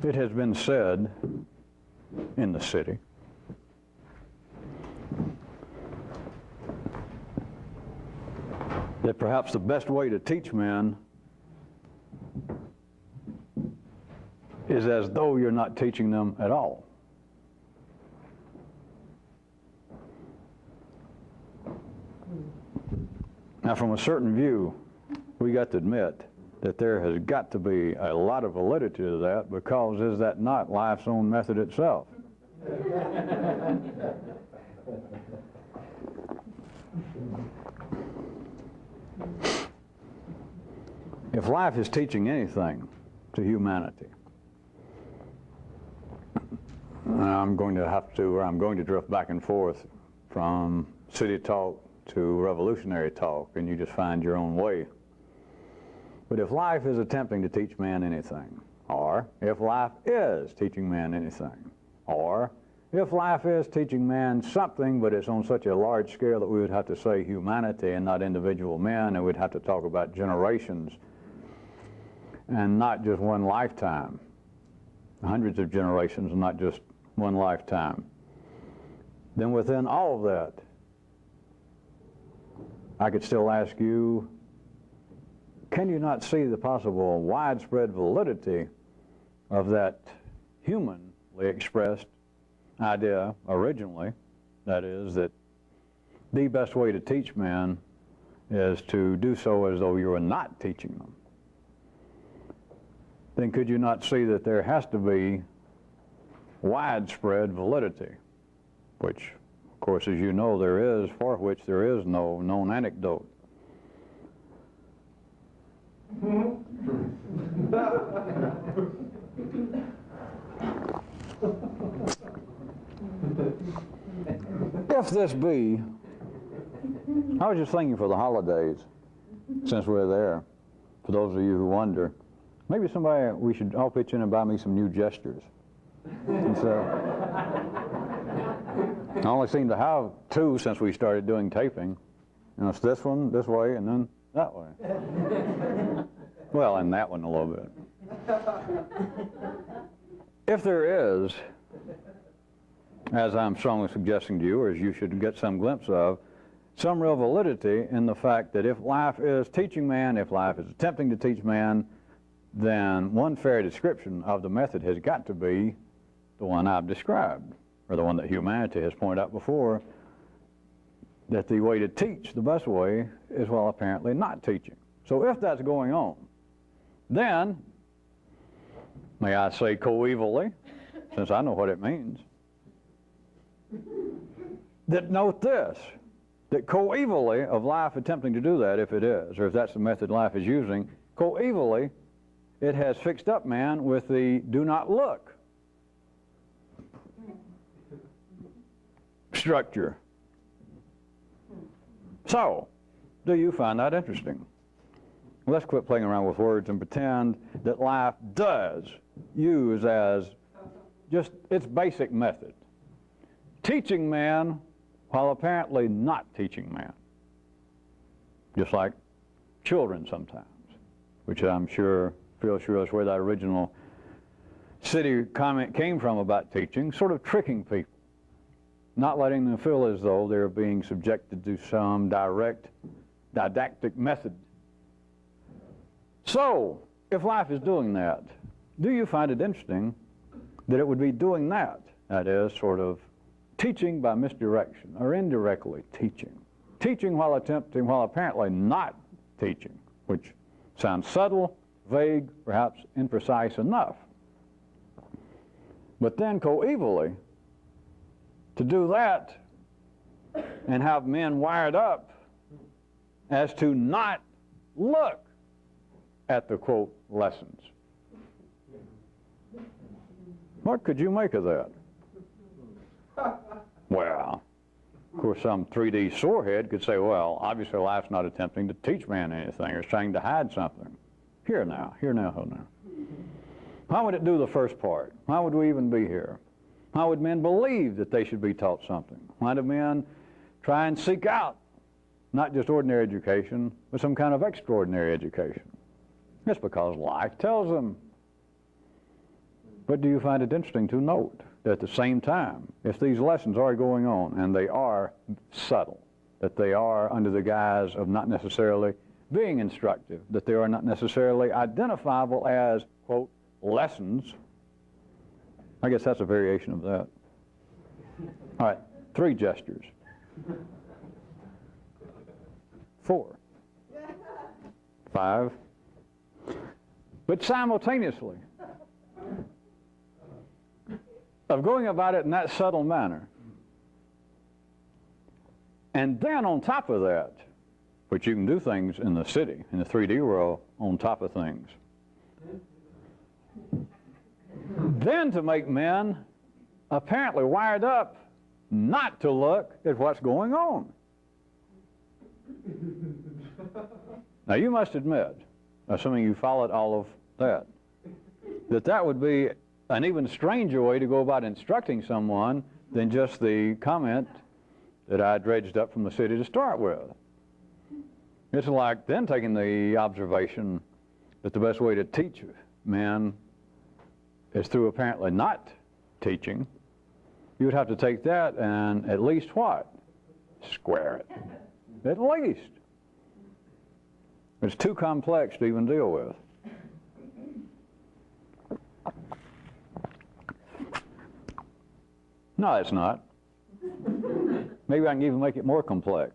It has been said in the city that perhaps the best way to teach men is as though you're not teaching them at all. Now, from a certain view, we got to admit that there has got to be a lot of validity to that, because is that not life's own method itself? If life is teaching anything to humanity, I'm going to drift back and forth from city talk to revolutionary talk, and you just find your own way. But if life is attempting to teach man anything, or if life is teaching man anything, or if life is teaching man something, but it's on such a large scale that we would have to say humanity and not individual men, and we'd have to talk about generations and not just one lifetime, hundreds of generations and not just one lifetime, then within all of that, I could still ask you, can you not see the possible widespread validity of that humanly expressed idea originally, that is, that the best way to teach men is to do so as though you are not teaching them? Then could you not see that there has to be widespread validity, which, of course, as you know, there is, for which there is no known anecdote. If this be, I was just thinking for the holidays, since we're there, for those of you who wonder, maybe we should all pitch in and buy me some new gestures. And so, I only seem to have two since we started doing taping. You know, it's this one, this way, and then that way. Well, and that one a little bit. If there is, as I'm strongly suggesting to you, or as you should get some glimpse of, some real validity in the fact that if life is teaching man, if life is attempting to teach man, then one fair description of the method has got to be the one I've described, or the one that humanity has pointed out before, that the way to teach, the best way, is, well, apparently not teaching. So if that's going on, then, may I say coevally, since I know what it means, that note this, that coevally of life attempting to do that, if it is, or if that's the method life is using, coevally, it has fixed up man with the do not look structure. So, do you find that interesting? Let's quit playing around with words and pretend that life does use as just its basic method teaching man while apparently not teaching man. Just like children sometimes, which I'm sure feels sure is where that original city comment came from about teaching, sort of tricking people, not letting them feel as though they're being subjected to some direct didactic method. So, if life is doing that, do you find it interesting that it would be doing that? That is, sort of teaching by misdirection, or indirectly teaching. Teaching while attempting, while apparently not teaching, which sounds subtle, vague, perhaps imprecise enough. But then coevally, to do that and have men wired up as to not look at the, quote, lessons. What could you make of that? Well, of course, some 3D sorehead could say, well, obviously life's not attempting to teach man anything, or it's trying to hide something. Here now. How would it do the first part? Why would we even be here? How would men believe that they should be taught something? Why do men try and seek out not just ordinary education, but some kind of extraordinary education? It's because life tells them. But do you find it interesting to note that at the same time, if these lessons are going on, and they are subtle, that they are under the guise of not necessarily being instructive, that they are not necessarily identifiable as, quote, lessons, I guess that's a variation of that. All right, 3 gestures. 4. 5. But simultaneously, of going about it in that subtle manner. And then on top of that, which you can do things in the city, in the 3D world, on top of things. Then to make men apparently wired up not to look at what's going on. Now you must admit, assuming you followed all of that, that would be an even stranger way to go about instructing someone than just the comment that I dredged up from the city to start with. It's like then taking the observation that the best way to teach men is through apparently not teaching. You would have to take that and at least what? Square it. At least. It's too complex to even deal with. No, it's not. Maybe I can even make it more complex.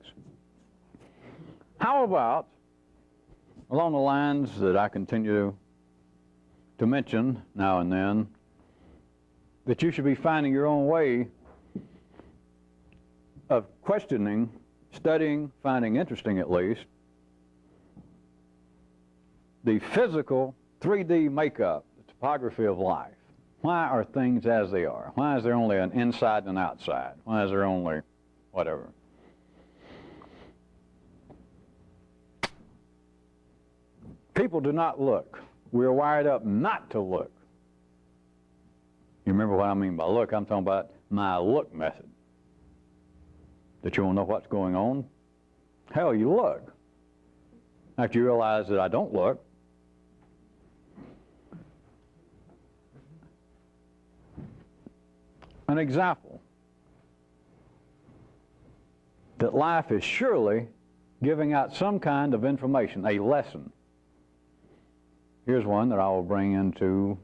How about, along the lines that I continue to mention now and then, that you should be finding your own way of questioning, studying, finding interesting at least, the physical 3D makeup, the topography of life. Why are things as they are? Why is there only an inside and an outside? Why is there only whatever? People do not look. We're wired up not to look. You remember what I mean by look? I'm talking about my look method. That you want to know what's going on? Hell, you look. After you realize that I don't look, an example that life is surely giving out some kind of information, a lesson. Here's one that I will bring into,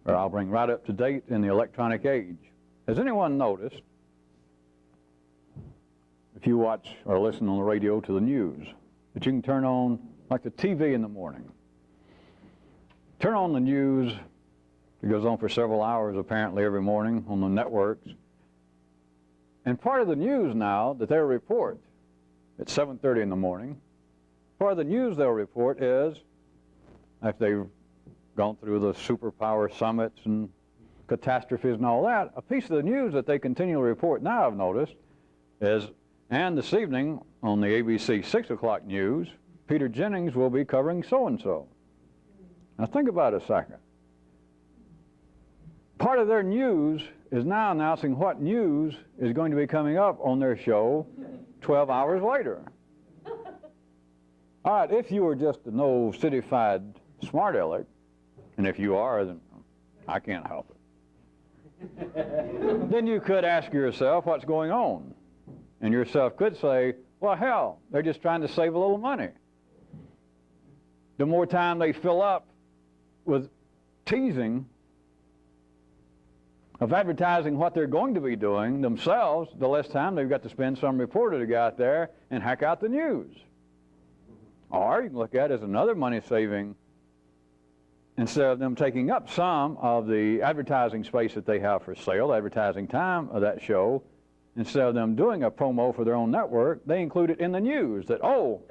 or I'll bring right up to date in the electronic age. Has anyone noticed, if you watch or listen on the radio to the news, that you can turn on, like the TV in the morning, turn on the news. It goes on for several hours apparently every morning on the networks. And part of the news now that they'll report at 7:30 in the morning, part of the news they'll report is, after they've gone through the superpower summits and catastrophes and all that, a piece of the news that they continually report now, I've noticed, is, and this evening on the ABC 6 o'clock news, Peter Jennings will be covering so-and-so. Now think about it a second. Part of their news is now announcing what news is going to be coming up on their show 12 hours later. All right, if you were just an old city-fied smart aleck, and if you are, then I can't help it. Then you could ask yourself what's going on. And yourself could say, well, hell, they're just trying to save a little money. The more time they fill up with teasing of advertising what they're going to be doing themselves, the less time they've got to spend some reporter to go out there and hack out the news. Or you can look at it as another money-saving, instead of them taking up some of the advertising space that they have for sale, advertising time of that show, instead of them doing a promo for their own network, they include it in the news that, oh,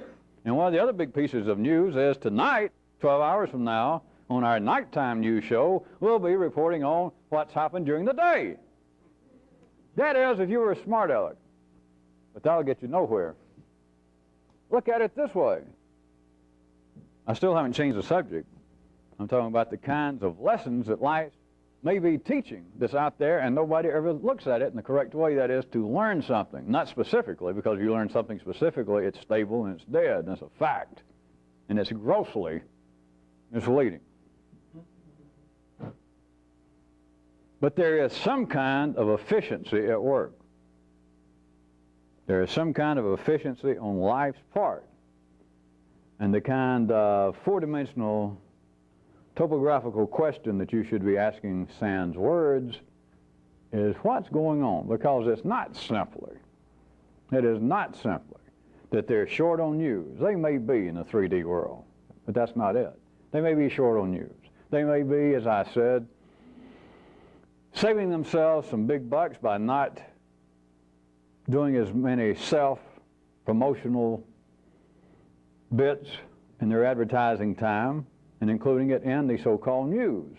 and one of the other big pieces of news is tonight, 12 hours from now, on our nighttime news show, we'll be reporting on what's happened during the day. That is, if you were a smart aleck. But that'll get you nowhere. Look at it this way. I still haven't changed the subject. I'm talking about the kinds of lessons that life may be teaching that's out there, and nobody ever looks at it in the correct way. That is, to learn something. Not specifically, because you learn something specifically, it's stable and it's dead, and it's a fact. And it's grossly misleading. But there is some kind of efficiency at work. There is some kind of efficiency on life's part. And the kind of four-dimensional topographical question that you should be asking sans words is what's going on? Because it's not simply, it is not simply that they're short on news. They may be in the 3D world, but that's not it. They may be short on news. They may be, as I said, saving themselves some big bucks by not doing as many self-promotional bits in their advertising time and including it in the so-called news.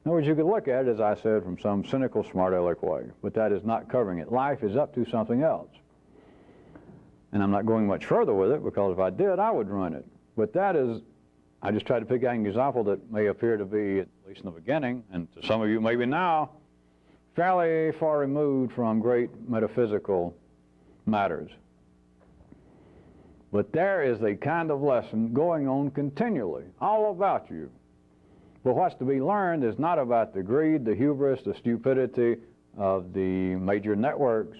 In other words, you could look at it, as I said, from some cynical, smart-aleck way, but that is not covering it. Life is up to something else. And I'm not going much further with it, because if I did, I would run it. But that is, I just tried to pick out an example that may appear to be, at least in the beginning, and to some of you maybe now, fairly far removed from great metaphysical matters. But there is a kind of lesson going on continually, all about you. But what's to be learned is not about the greed, the hubris, the stupidity of the major networks,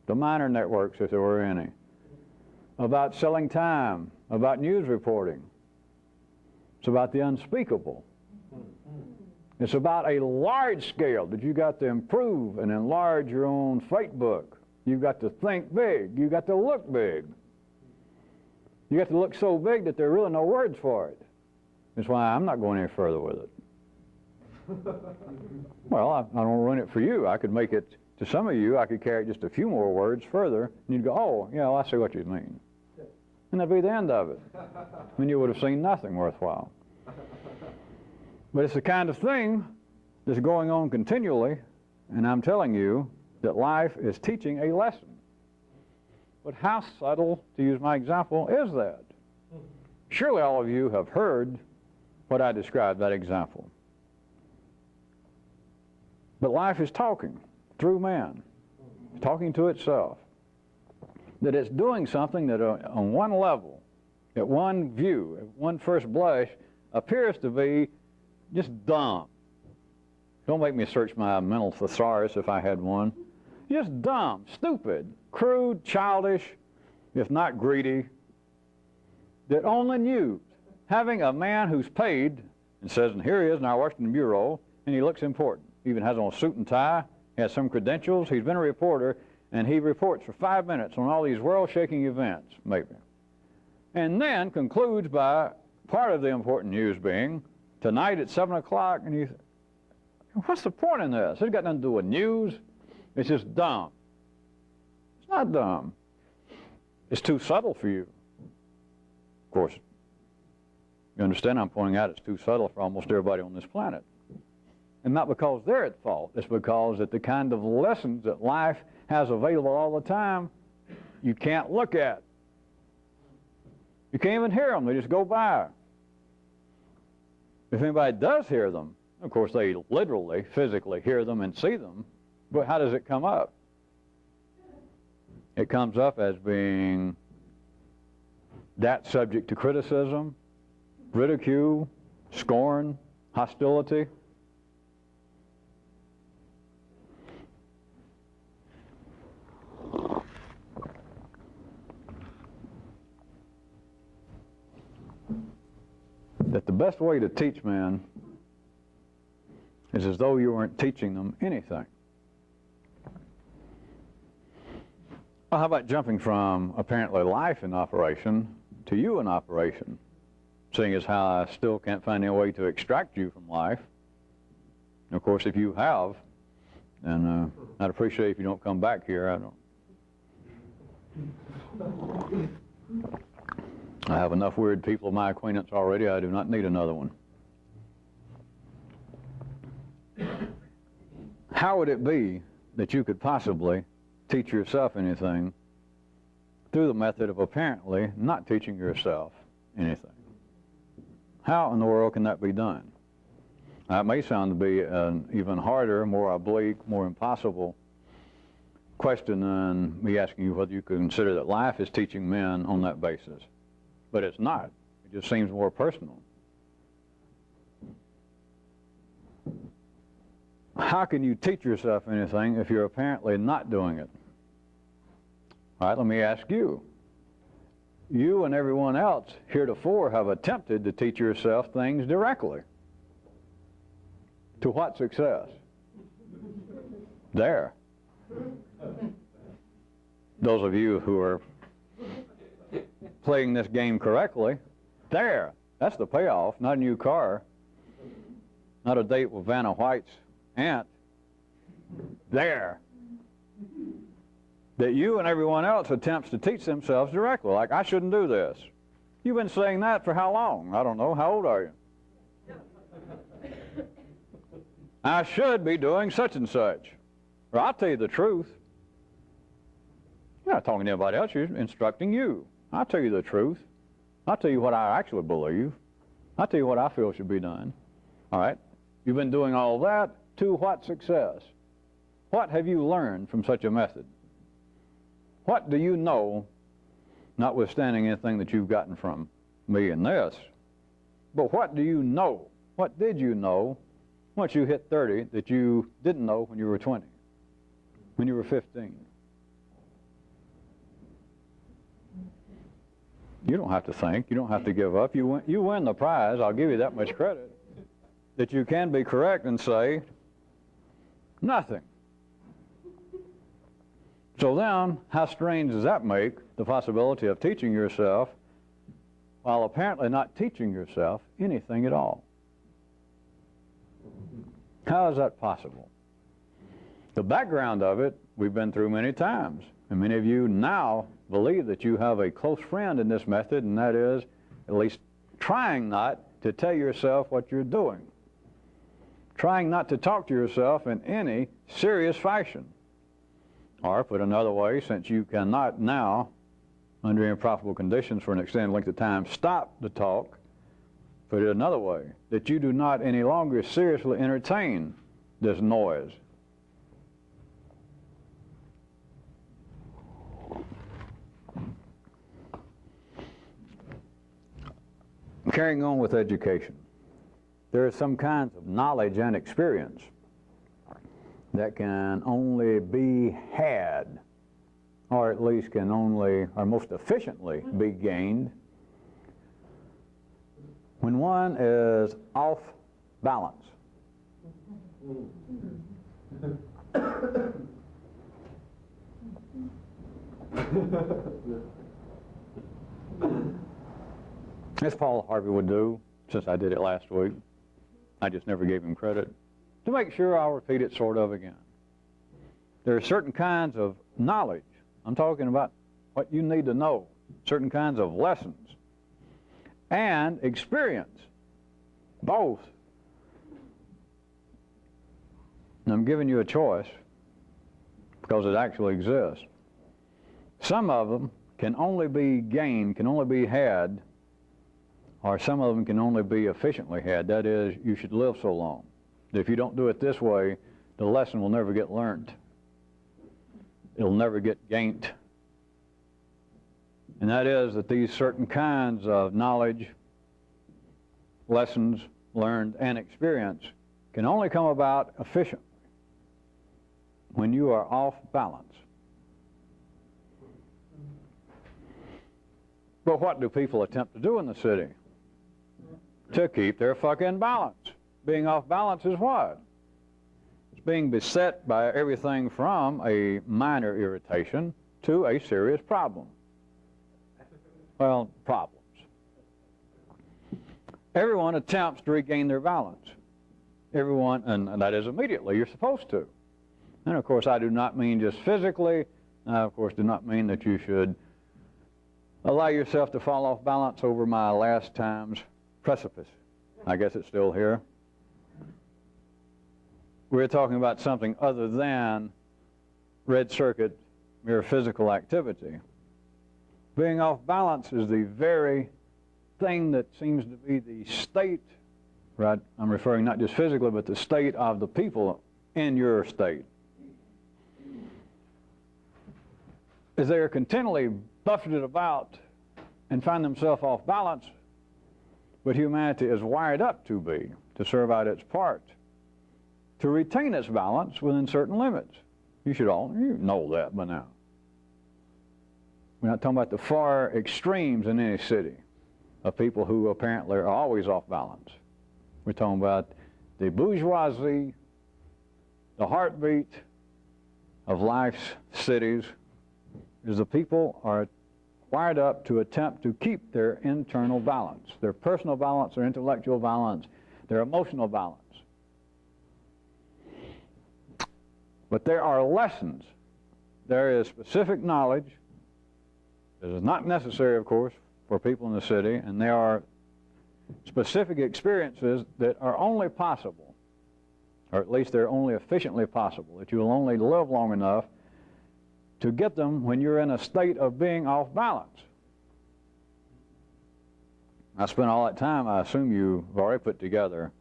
the minor networks, if there were any, about selling time, about news reporting. It's about the unspeakable. It's about a large scale that you got to improve and enlarge your own fate book. You've got to think big. You've got to look big. You got to look so big that there are really no words for it. That's why I'm not going any further with it. Well, I don't run it for you. I could make it, to some of you, I could carry it just a few more words further, and you'd go, oh, yeah, well, I see what you mean. And that'd be the end of it. Then you would have seen nothing worthwhile. But it's the kind of thing that's going on continually, and I'm telling you that life is teaching a lesson. But how subtle, to use my example, is that? Surely all of you have heard what I described, that example. But life is talking through man, talking to itself. That it's doing something that on one level, at one view, at one first blush, appears to be just dumb. Don't make me search my mental thesaurus if I had one. Just dumb, stupid, crude, childish, if not greedy, that only news. Having a man who's paid and says, and here he is in our Washington Bureau, and he looks important. He even has on a suit and tie, he has some credentials, he's been a reporter, and he reports for 5 minutes on all these world-shaking events, maybe. And then concludes by part of the important news being, tonight at 7 o'clock, and you think, what's the point in this? It's got nothing to do with news. It's just dumb. It's not dumb. It's too subtle for you. Of course, you understand I'm pointing out it's too subtle for almost everybody on this planet. And not because they're at fault. It's because that the kind of lessons that life has available all the time, you can't look at. You can't even hear them. They just go by. If anybody does hear them, of course they literally, physically hear them and see them, but how does it come up? It comes up as being that subject to criticism, ridicule, scorn, hostility. That the best way to teach men is as though you weren't teaching them anything. Well, how about jumping from apparently life in operation to you in operation, seeing as how I still can't find any way to extract you from life. And of course, if you have, then I'd appreciate if you don't come back here. I have enough weird people of my acquaintance already. I do not need another one. How would it be that you could possibly teach yourself anything through the method of apparently not teaching yourself anything? How in the world can that be done? That may sound to be an even harder, more oblique, more impossible question than me asking you whether you could consider that life is teaching men on that basis. But it's not. It just seems more personal. how can you teach yourself anything if you're apparently not doing it? All right, let me ask you. You and everyone else heretofore have attempted to teach yourself things directly. To what success? There. Those of you who are playing this game correctly, there. That's the payoff, not a new car, not a date with Vanna White's aunt. There. That you and everyone else attempts to teach themselves directly, like, I shouldn't do this. You've been saying that for how long? I don't know. How old are you? I should be doing such and such. Well, I'll tell you the truth. You're not talking to anybody else. You're instructing you. I'll tell you the truth. I'll tell you what I actually believe. I'll tell you what I feel should be done. All right? You've been doing all that to what success? What have you learned from such a method? What do you know, notwithstanding anything that you've gotten from me in this, but what do you know? What did you know once you hit 30 that you didn't know when you were 20, when you were 15? You don't have to think. You don't have to give up. You win the prize. I'll give you that much credit. That you can be correct and say nothing. So then, how strange does that make the possibility of teaching yourself while apparently not teaching yourself anything at all? How is that possible? The background of it, we've been through many times. And many of you now believe that you have a close friend in this method, and that is at least trying not to tell yourself what you're doing. Trying not to talk to yourself in any serious fashion. Or, put another way, since you cannot now, under any profitable conditions for an extended length of time, stop the talk, put it another way, that you do not any longer seriously entertain this noise. Carrying on with education, there are some kinds of knowledge and experience that can only be had, or at least can only, or most efficiently be gained, when one is off balance. As Paul Harvey would do, since I did it last week, I just never gave him credit. To make sure, I'll repeat it sort of again. There are certain kinds of knowledge. I'm talking about what you need to know, certain kinds of lessons, and experience, both. And I'm giving you a choice because it actually exists. Some of them can only be gained, can only be had, or some of them can only be efficiently had. That is, you should live so long. If you don't do it this way, the lesson will never get learned. It'll never get gained. And that is that these certain kinds of knowledge, lessons learned, and experience can only come about efficiently when you are off balance. But what do people attempt to do in the city? To keep their fucking balance. Being off balance is what? It's being beset by everything from a minor irritation to a serious problem. Well, problems. Everyone attempts to regain their balance. Everyone, and that is immediately. You're supposed to. And of course, I do not mean just physically. I, of course, do not mean that you should allow yourself to fall off balance over my last time's precipice. I guess it's still here. We're talking about something other than red circuit, mere physical activity. Being off balance is the very thing that seems to be the state, right? I'm referring not just physically, but the state of the people in your state. As they are continually buffeted about and find themselves off balance, but humanity is wired up to be, to serve out its part, to retain its balance within certain limits. You know that by now. We're not talking about the far extremes in any city of people who apparently are always off balance. We're talking about the bourgeoisie, the heartbeat of life's cities, is the people are wired up to attempt to keep their internal balance, their personal balance, their intellectual balance, their emotional balance. But there are lessons. There is specific knowledge that is not necessary, of course, for people in the city, and there are specific experiences that are only possible, or at least they're only efficiently possible, that you will only live long enough to get them when you're in a state of being off balance. I spent all that time, I assume you've already put together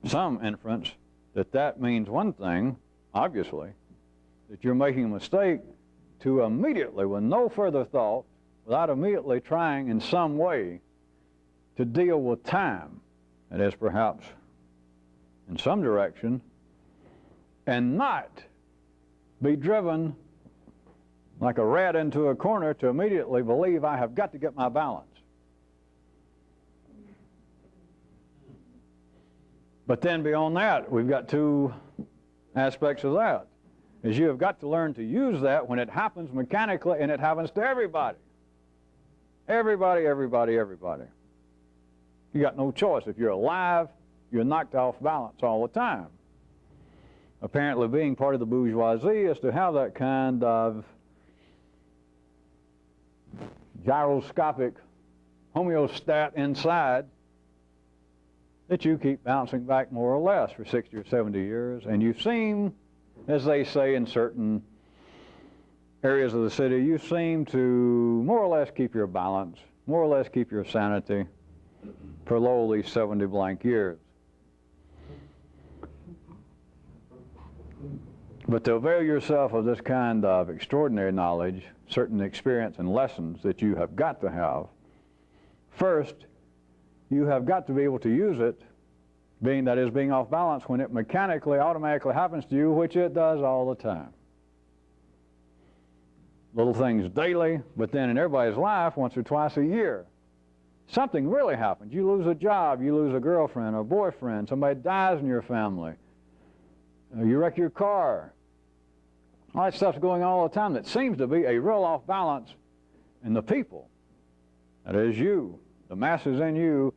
some inference that that means one thing, obviously, that you're making a mistake to immediately, with no further thought, without immediately trying in some way to deal with time, that is perhaps in some direction, and not be driven like a rat into a corner to immediately believe I have got to get my balance. But then beyond that, we've got two aspects of that, is you have got to learn to use that when it happens mechanically, and it happens to everybody. Everybody, everybody, everybody. You got no choice. If you're alive, you're knocked off balance all the time. Apparently being part of the bourgeoisie is to have that kind of gyroscopic homeostat inside that you keep bouncing back more or less for 60 or 70 years, and you seem, as they say in certain areas of the city, you seem to more or less keep your balance, more or less keep your sanity for lo these 70 blank years. But to avail yourself of this kind of extraordinary knowledge, certain experience and lessons that you have got to have, first, you have got to be able to use it, being off balance, when it mechanically, automatically happens to you, which it does all the time. Little things daily, but then in everybody's life, once or twice a year, something really happens. You lose a job, you lose a girlfriend or boyfriend, somebody dies in your family, you wreck your car. All that stuff's going on all the time that seems to be a real off balance in the people. That is you, the masses in you.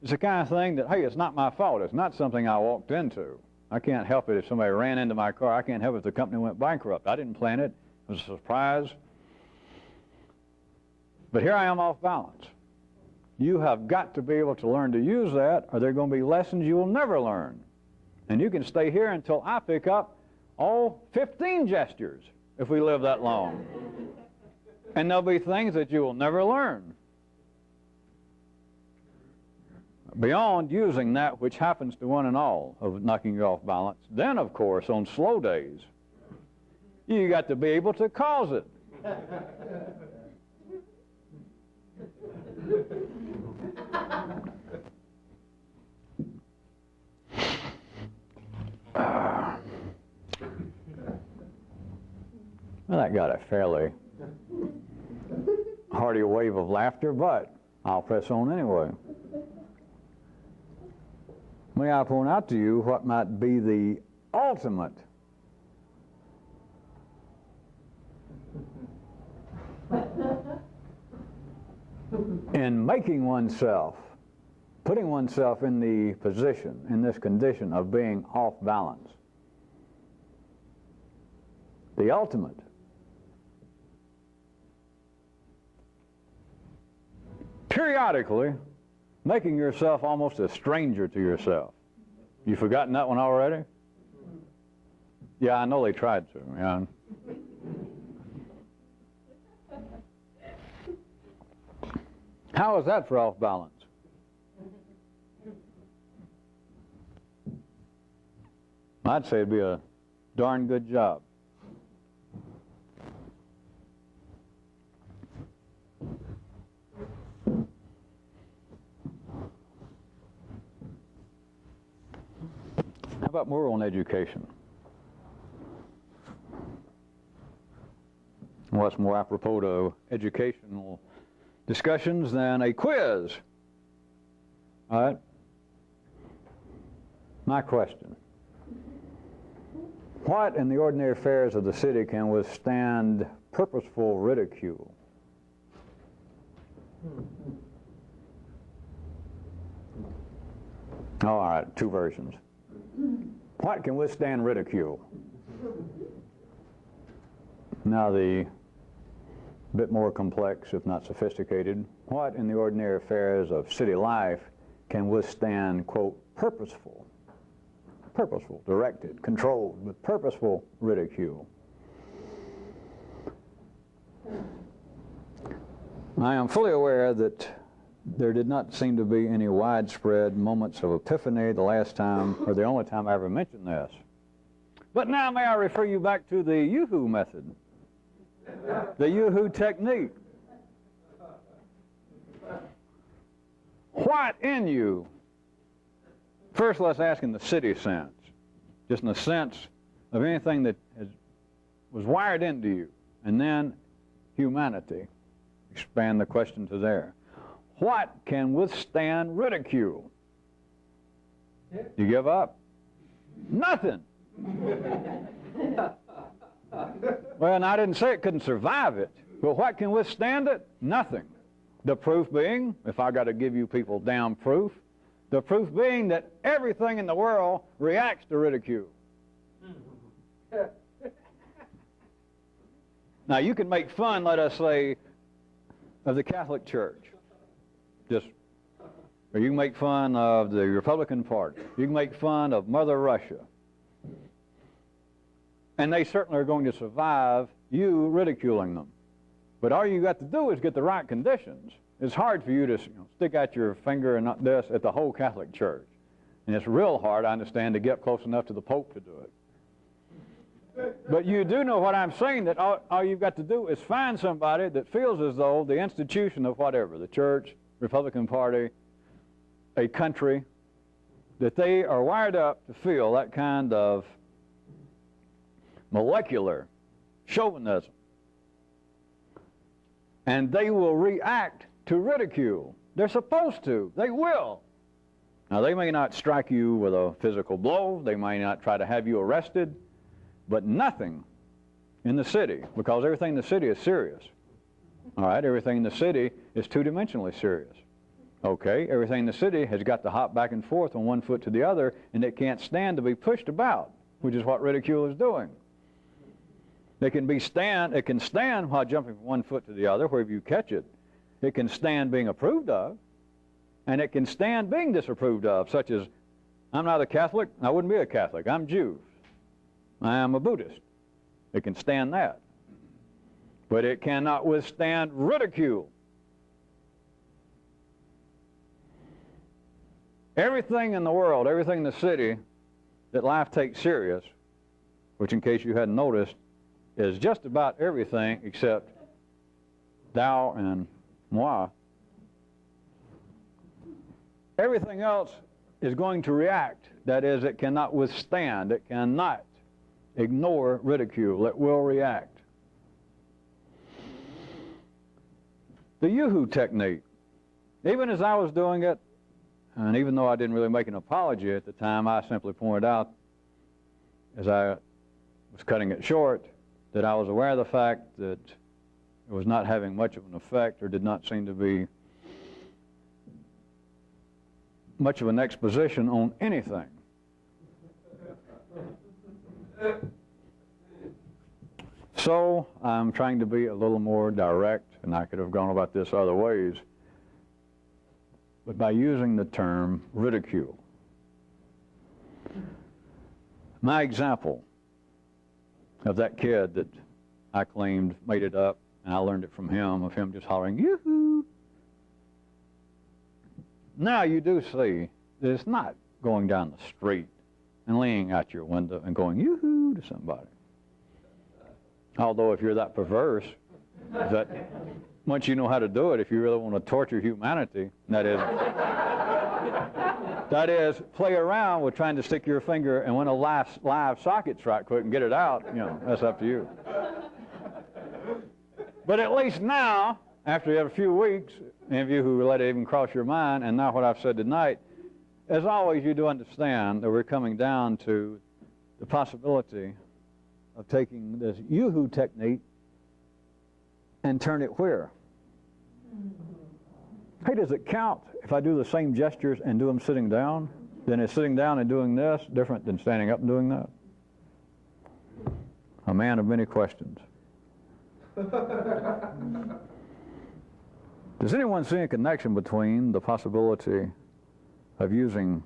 It's the kind of thing that, hey, it's not my fault. It's not something I walked into. I can't help it if somebody ran into my car. I can't help it if the company went bankrupt. I didn't plan it. It was a surprise. But here I am off balance. You have got to be able to learn to use that, or there are going to be lessons you will never learn. And you can stay here until I pick up all 15 gestures, if we live that long. And there'll be things that you will never learn. Beyond using that which happens to one and all of knocking you off balance, then, of course, on slow days, you got to be able to cause it. Well, that got a fairly hearty wave of laughter, but I'll press on anyway. May I point out to you what might be the ultimate in making oneself, putting oneself in the position, in this condition of being off balance. The ultimate. Periodically making yourself almost a stranger to yourself. You forgotten that one already? Yeah, I know they tried to. Yeah. How is that for off balance? I'd say it'd be a darn good job. about moral education? What's more apropos to educational discussions than a quiz? All right? My question. What in the ordinary affairs of the city can withstand purposeful ridicule? All right, two versions. What can withstand ridicule? Now the bit more complex, if not sophisticated. What in the ordinary affairs of city life can withstand, quote, purposeful, directed, controlled, but purposeful ridicule? I am fully aware that there did not seem to be any widespread moments of epiphany the last time, or the only time I ever mentioned this. But now may I refer you back to the yoo-hoo method, the yoo-hoo technique. What in you? First, let's ask in the city sense, just in the sense of anything that was wired into you, and then humanity. Expand the question to there. What can withstand ridicule? You give up? Nothing. Well, and I didn't say it couldn't survive it, but what can withstand it? Nothing. The proof being, if I got to give you people down proof, the proof being that everything in the world reacts to ridicule. Now, you can make fun, let us say, of the Catholic Church. Or you can make fun of the Republican Party. You can make fun of Mother Russia. And they certainly are going to survive you ridiculing them. But all you got to do is get the right conditions. It's hard for you to stick out your finger and not this at the whole Catholic Church. And it's real hard, I understand, to get close enough to the Pope to do it. But you do know what I'm saying, that all you've got to do is find somebody that feels as though the institution of whatever, the church, Republican Party, a country, that they are wired up to feel that kind of molecular chauvinism. And they will react to ridicule. They're supposed to. They will. Now, they may not strike you with a physical blow. They may not try to have you arrested. But nothing in the city, because everything in the city is serious. All right, everything in the city is two-dimensionally serious. Okay, everything in the city has got to hop back and forth on one foot to the other, and it can't stand to be pushed about, which is what ridicule is doing. It can stand while jumping from one foot to the other, wherever you catch it. It can stand being approved of, and it can stand being disapproved of, such as, I'm not a Catholic, I wouldn't be a Catholic, I'm Jew. I am a Buddhist. It can stand that. But it cannot withstand ridicule. Everything in the world, everything in the city that life takes serious, which in case you hadn't noticed, is just about everything except thou and moi. Everything else is going to react. That is, it cannot withstand, it cannot ignore ridicule. It will react. The yoo-hoo technique. Even as I was doing it, and even though I didn't really make an apology at the time, I simply pointed out, as I was cutting it short, that I was aware of the fact that it was not having much of an effect, or did not seem to be much of an exposition on anything. So I'm trying to be a little more direct, and I could have gone about this other ways, but by using the term ridicule. My example of that kid that I claimed made it up, and I learned it from him, of him just hollering, yoo-hoo. Now you do see that it's not going down the street and leaning out your window and going yoo-hoo to somebody. Although if you're that perverse, that once you know how to do it, if you really want to torture humanity, that is, That is, play around with trying to stick your finger in one of live sockets right quick and get it out. You know, that's up to you. But at least now, after a few weeks, any of you who let it even cross your mind, and now what I've said tonight, as always, you do understand that we're coming down to the possibility of taking this yoo-hoo technique and turn it where? Hey, does it count if I do the same gestures and do them sitting down? Then is sitting down and doing this different than standing up and doing that? A man of many questions. Does anyone see a connection between the possibility of using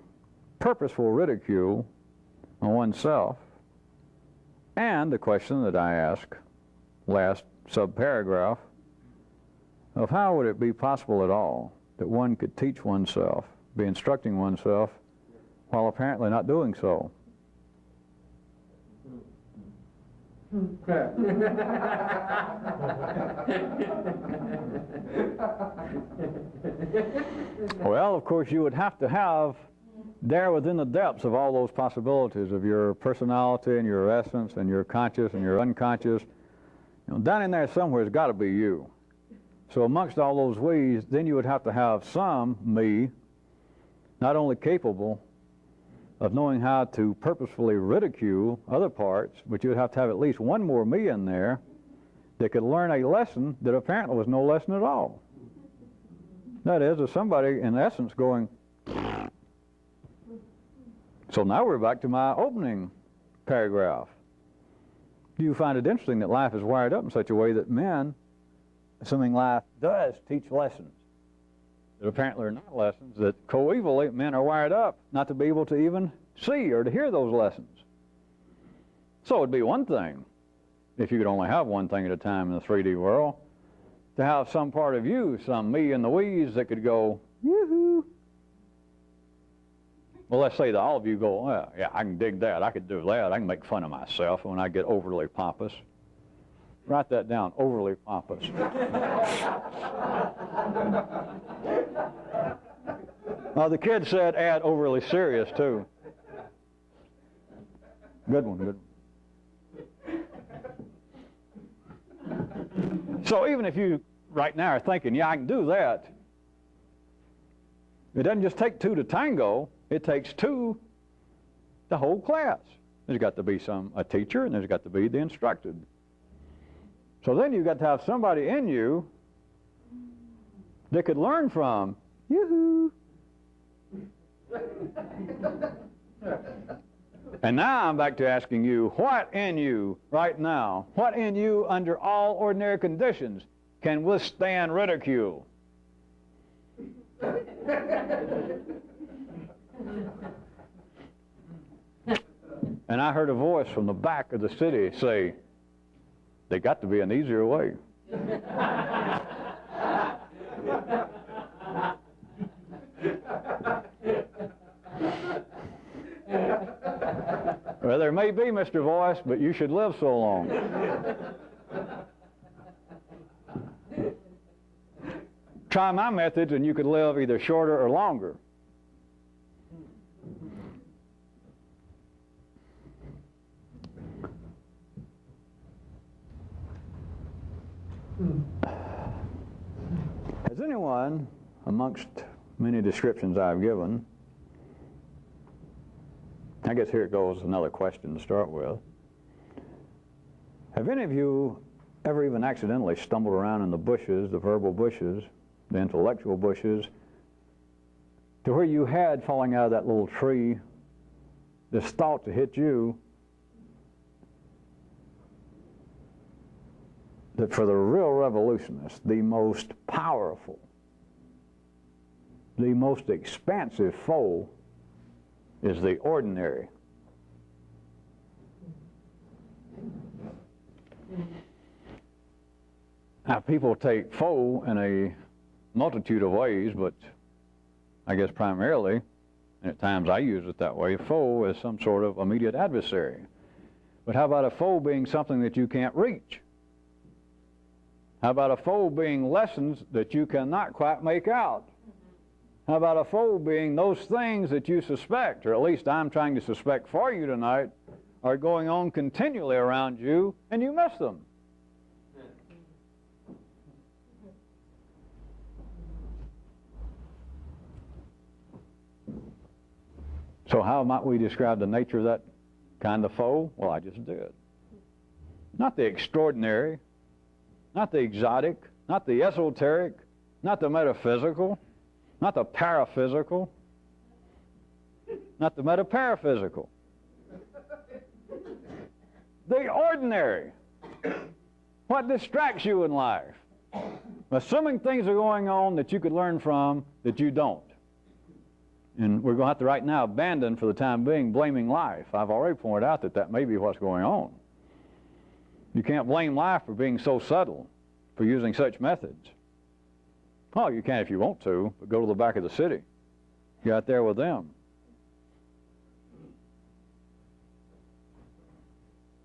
purposeful ridicule on oneself and the question that I asked last subparagraph of how would it be possible at all that one could teach oneself, be instructing oneself, while apparently not doing so? Well, of course, you would have to have there within the depths of all those possibilities of your personality and your essence and your conscious and your unconscious, you know, down in there somewhere has got to be you. So amongst all those we's, then you would have to have some me, not only capable of knowing how to purposefully ridicule other parts, but you would have to have at least one more me in there that could learn a lesson that apparently was no lesson at all. That is, there's somebody in essence going. So now we're back to my opening paragraph. Do you find it interesting that life is wired up in such a way that men, assuming life does teach lessons that apparently are not lessons, that coevally men are wired up not to be able to even see or to hear those lessons? So it'd be one thing, if you could only have one thing at a time in the 3D world, to have some part of you, some me in the we's that could go, yoo-hoo. Well, let's say that all of you go, well, yeah, I can dig that, I could do that, I can make fun of myself when I get overly pompous. Write that down, overly pompous. The kid said add overly serious, too. Good one, good one. So even if you right now are thinking, yeah, I can do that, it doesn't just take two to tango, it takes two to hold class. There's got to be a teacher, and there's got to be the instructed. So then you've got to have somebody in you that could learn from. Yoo-hoo! And now I'm back to asking you, what in you right now, what in you under all ordinary conditions can withstand ridicule? And I heard a voice from the back of the city say, there got to be an easier way. Well, there may be, Mr. Voice, but you should live so long. Try my methods and you could live either shorter or longer. Has anyone, amongst many descriptions I've given, I guess here it goes, another question to start with. Have any of you ever even accidentally stumbled around in the bushes, the verbal bushes, the intellectual bushes, to where you had falling out of that little tree this thought to hit you that for the real revolutionist, the most powerful, the most expansive foe is the ordinary. Now, people take foe in a multitude of ways, but I guess primarily, and at times I use it that way, foe is some sort of immediate adversary. But how about a foe being something that you can't reach? How about a foe being lessons that you cannot quite make out? How about a foe being those things that you suspect, or at least I'm trying to suspect for you tonight, are going on continually around you, and you miss them? So how might we describe the nature of that kind of foe? Well, I just did. Not the extraordinary, not the exotic, not the esoteric, not the metaphysical, not the paraphysical, not the metaparaphysical. The ordinary. What distracts you in life? Assuming things are going on that you could learn from that you don't. And we're going to have to right now abandon for the time being blaming life. I've already pointed out that that may be what's going on. You can't blame life for being so subtle, for using such methods. Oh, you can if you want to, but go to the back of the city. Get out there with them.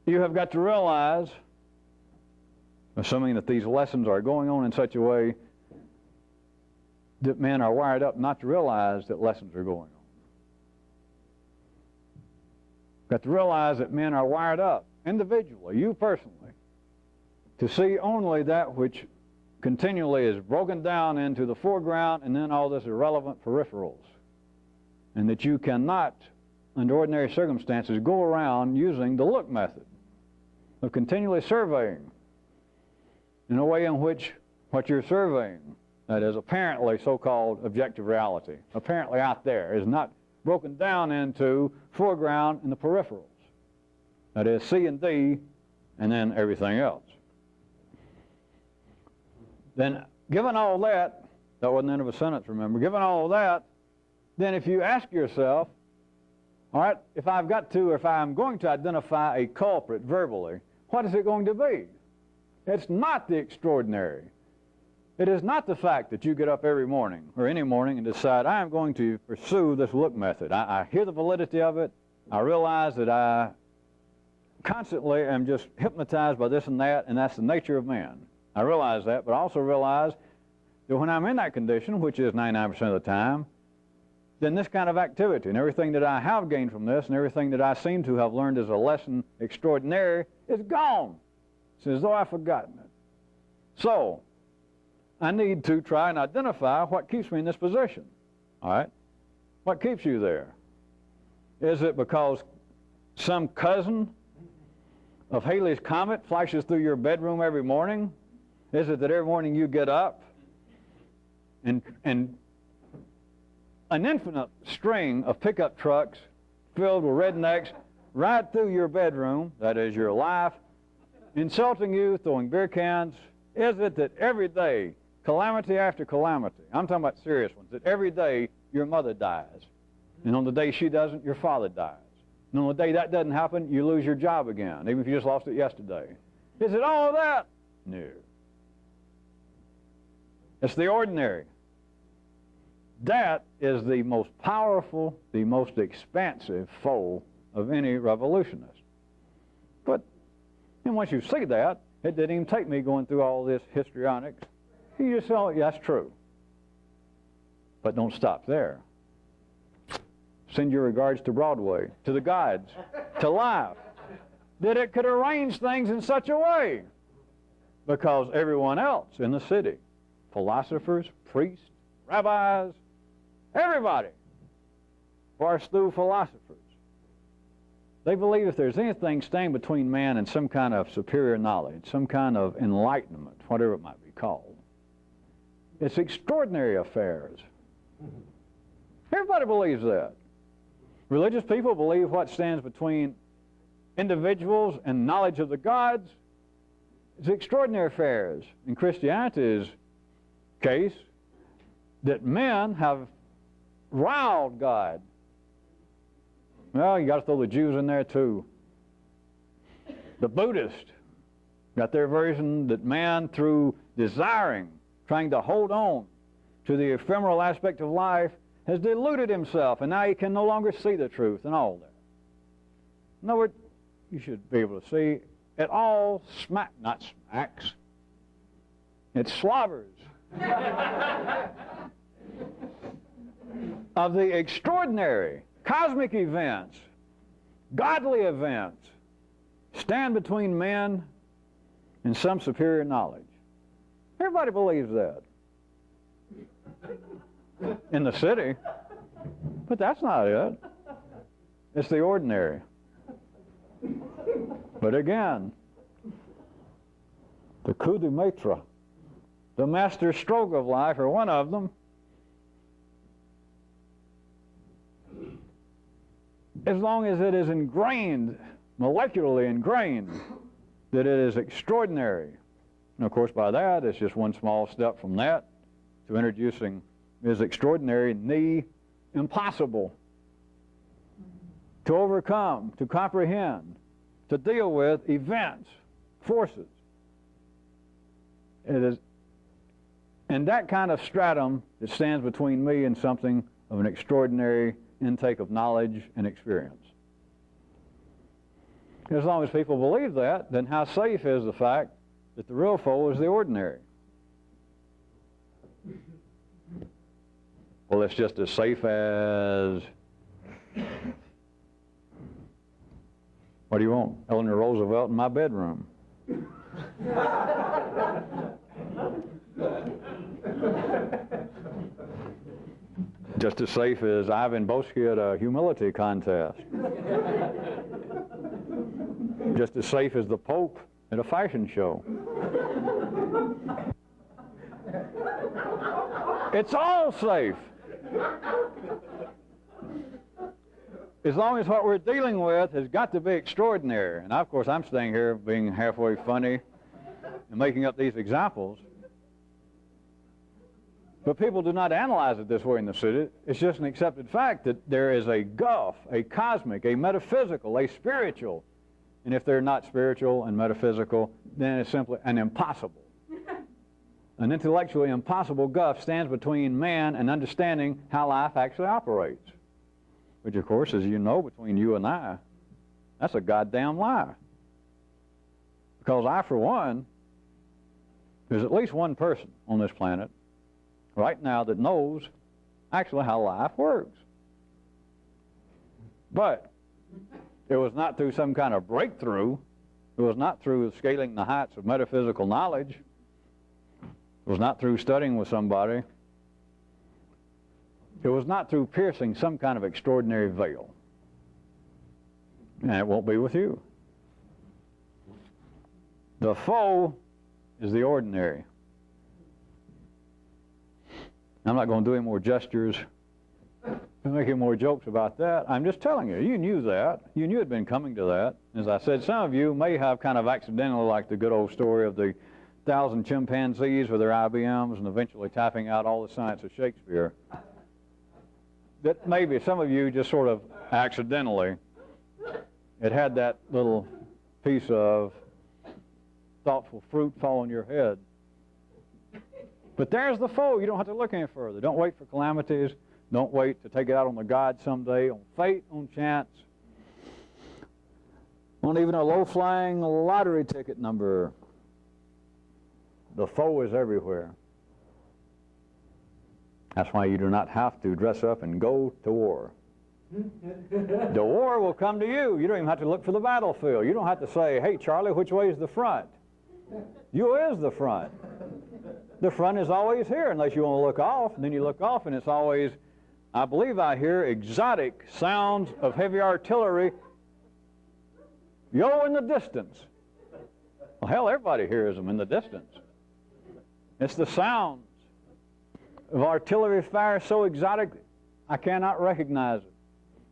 You have got to realize, assuming that these lessons are going on in such a way that men are wired up not to realize that lessons are going on. Got to realize that men are wired up individually, you personally, to see only that which continually is broken down into the foreground and then all this irrelevant peripherals. And that you cannot, under ordinary circumstances, go around using the look method of continually surveying in a way in which what you're surveying, that is apparently so-called objective reality, apparently out there, is not broken down into foreground and the peripherals. That is C and D and then everything else. Then, given all that, that wasn't the end of a sentence, remember, given all that, then if you ask yourself, all right, if I've got to, or if I'm going to identify a culprit verbally, what is it going to be? It's not the extraordinary. It is not the fact that you get up every morning, or any morning, and decide, I am going to pursue this look method. I hear the validity of it. I realize that I constantly am just hypnotized by this and that's the nature of man. I realize that, but I also realize that when I'm in that condition, which is 99% of the time, then this kind of activity and everything that I have gained from this and everything that I seem to have learned as a lesson extraordinary is gone. It's as though I've forgotten it. So, I need to try and identify what keeps me in this position. All right? What keeps you there? Is it because some cousin of Halley's Comet flashes through your bedroom every morning? Is it that every morning you get up and an infinite string of pickup trucks filled with rednecks ride through your bedroom, that is your life, insulting you, throwing beer cans? Is it that every day, calamity after calamity, I'm talking about serious ones, that every day your mother dies, and on the day she doesn't, your father dies, and on the day that doesn't happen, you lose your job again, even if you just lost it yesterday? Is it all of that? No. It's the ordinary. That is the most powerful, the most expansive foe of any revolutionist. But and once you see that, it didn't even take me going through all this histrionics. You just say, oh, yeah, that's true. But don't stop there. Send your regards to Broadway, to the guides, to life, that it could arrange things in such a way. Because everyone else in the city, philosophers, priests, rabbis, everybody, barstool philosophers, they believe if there's anything standing between man and some kind of superior knowledge, some kind of enlightenment, whatever it might be called, it's extraordinary affairs. Everybody believes that. Religious people believe what stands between individuals and knowledge of the gods is extraordinary affairs. In Christianity's case, that men have riled God. Well, you got to throw the Jews in there too. The Buddhists got their version that man, through desiring, trying to hold on to the ephemeral aspect of life, has deluded himself, and now he can no longer see the truth and all that. In other words, you should be able to see it all not smacks, it slobbers. of the extraordinary cosmic events, godly events, stand between men and some superior knowledge. Everybody believes that. In the city. But that's not it. It's the ordinary. But again, the coup de maître, the master stroke of life, or one of them, as long as it is ingrained, molecularly ingrained, that it is extraordinary. And of course by that, it's just one small step from that to introducing is extraordinary, the impossible, to overcome, to comprehend, to deal with events, forces. It is in that kind of stratum that stands between me and something of an extraordinary intake of knowledge and experience. As long as people believe that, then how safe is the fact that the real foe is the ordinary? Well, it's just as safe as, what do you want? Eleanor Roosevelt in my bedroom. Just as safe as Ivan Boesky at a humility contest. Just as safe as the Pope at a fashion show. It's all safe. As long as what we're dealing with has got to be extraordinary. And of course I'm staying here being halfway funny and making up these examples. But people do not analyze it this way in the city. It's just an accepted fact that there is a gulf, a cosmic, a metaphysical, a spiritual. And if they're not spiritual and metaphysical, then it's simply an impossible. An intellectually impossible gulf stands between man and understanding how life actually operates. Which, of course, as you know, between you and I, that's a goddamn lie. Because I, for one, there's at least one person on this planet right now that knows actually how life works. But it was not through some kind of breakthrough. It was not through scaling the heights of metaphysical knowledge. It was not through studying with somebody. It was not through piercing some kind of extraordinary veil. And it won't be with you. The foe is the ordinary. I'm not going to do any more gestures and make any more jokes about that. I'm just telling you, you knew that. You knew it had been coming to that. As I said, some of you may have kind of accidentally, like the good old story of the 1,000 chimpanzees with their IBMs and eventually typing out all the science of Shakespeare. That maybe some of you just sort of accidentally, it had that little piece of thoughtful fruit fall on your head. But there's the foe. You don't have to look any further. Don't wait for calamities. Don't wait to take it out on the gods someday, on fate, on chance, on even a low-flying lottery ticket number. The foe is everywhere. That's why you do not have to dress up and go to war. The war will come to you. You don't even have to look for the battlefield. You don't have to say, hey, Charlie, which way is the front? You is the front. The front is always here unless you want to look off. And then you look off and it's always, I believe I hear exotic sounds of heavy artillery, yo, in the distance. Well, hell, everybody hears them in the distance. It's the sounds of artillery fire so exotic I cannot recognize it.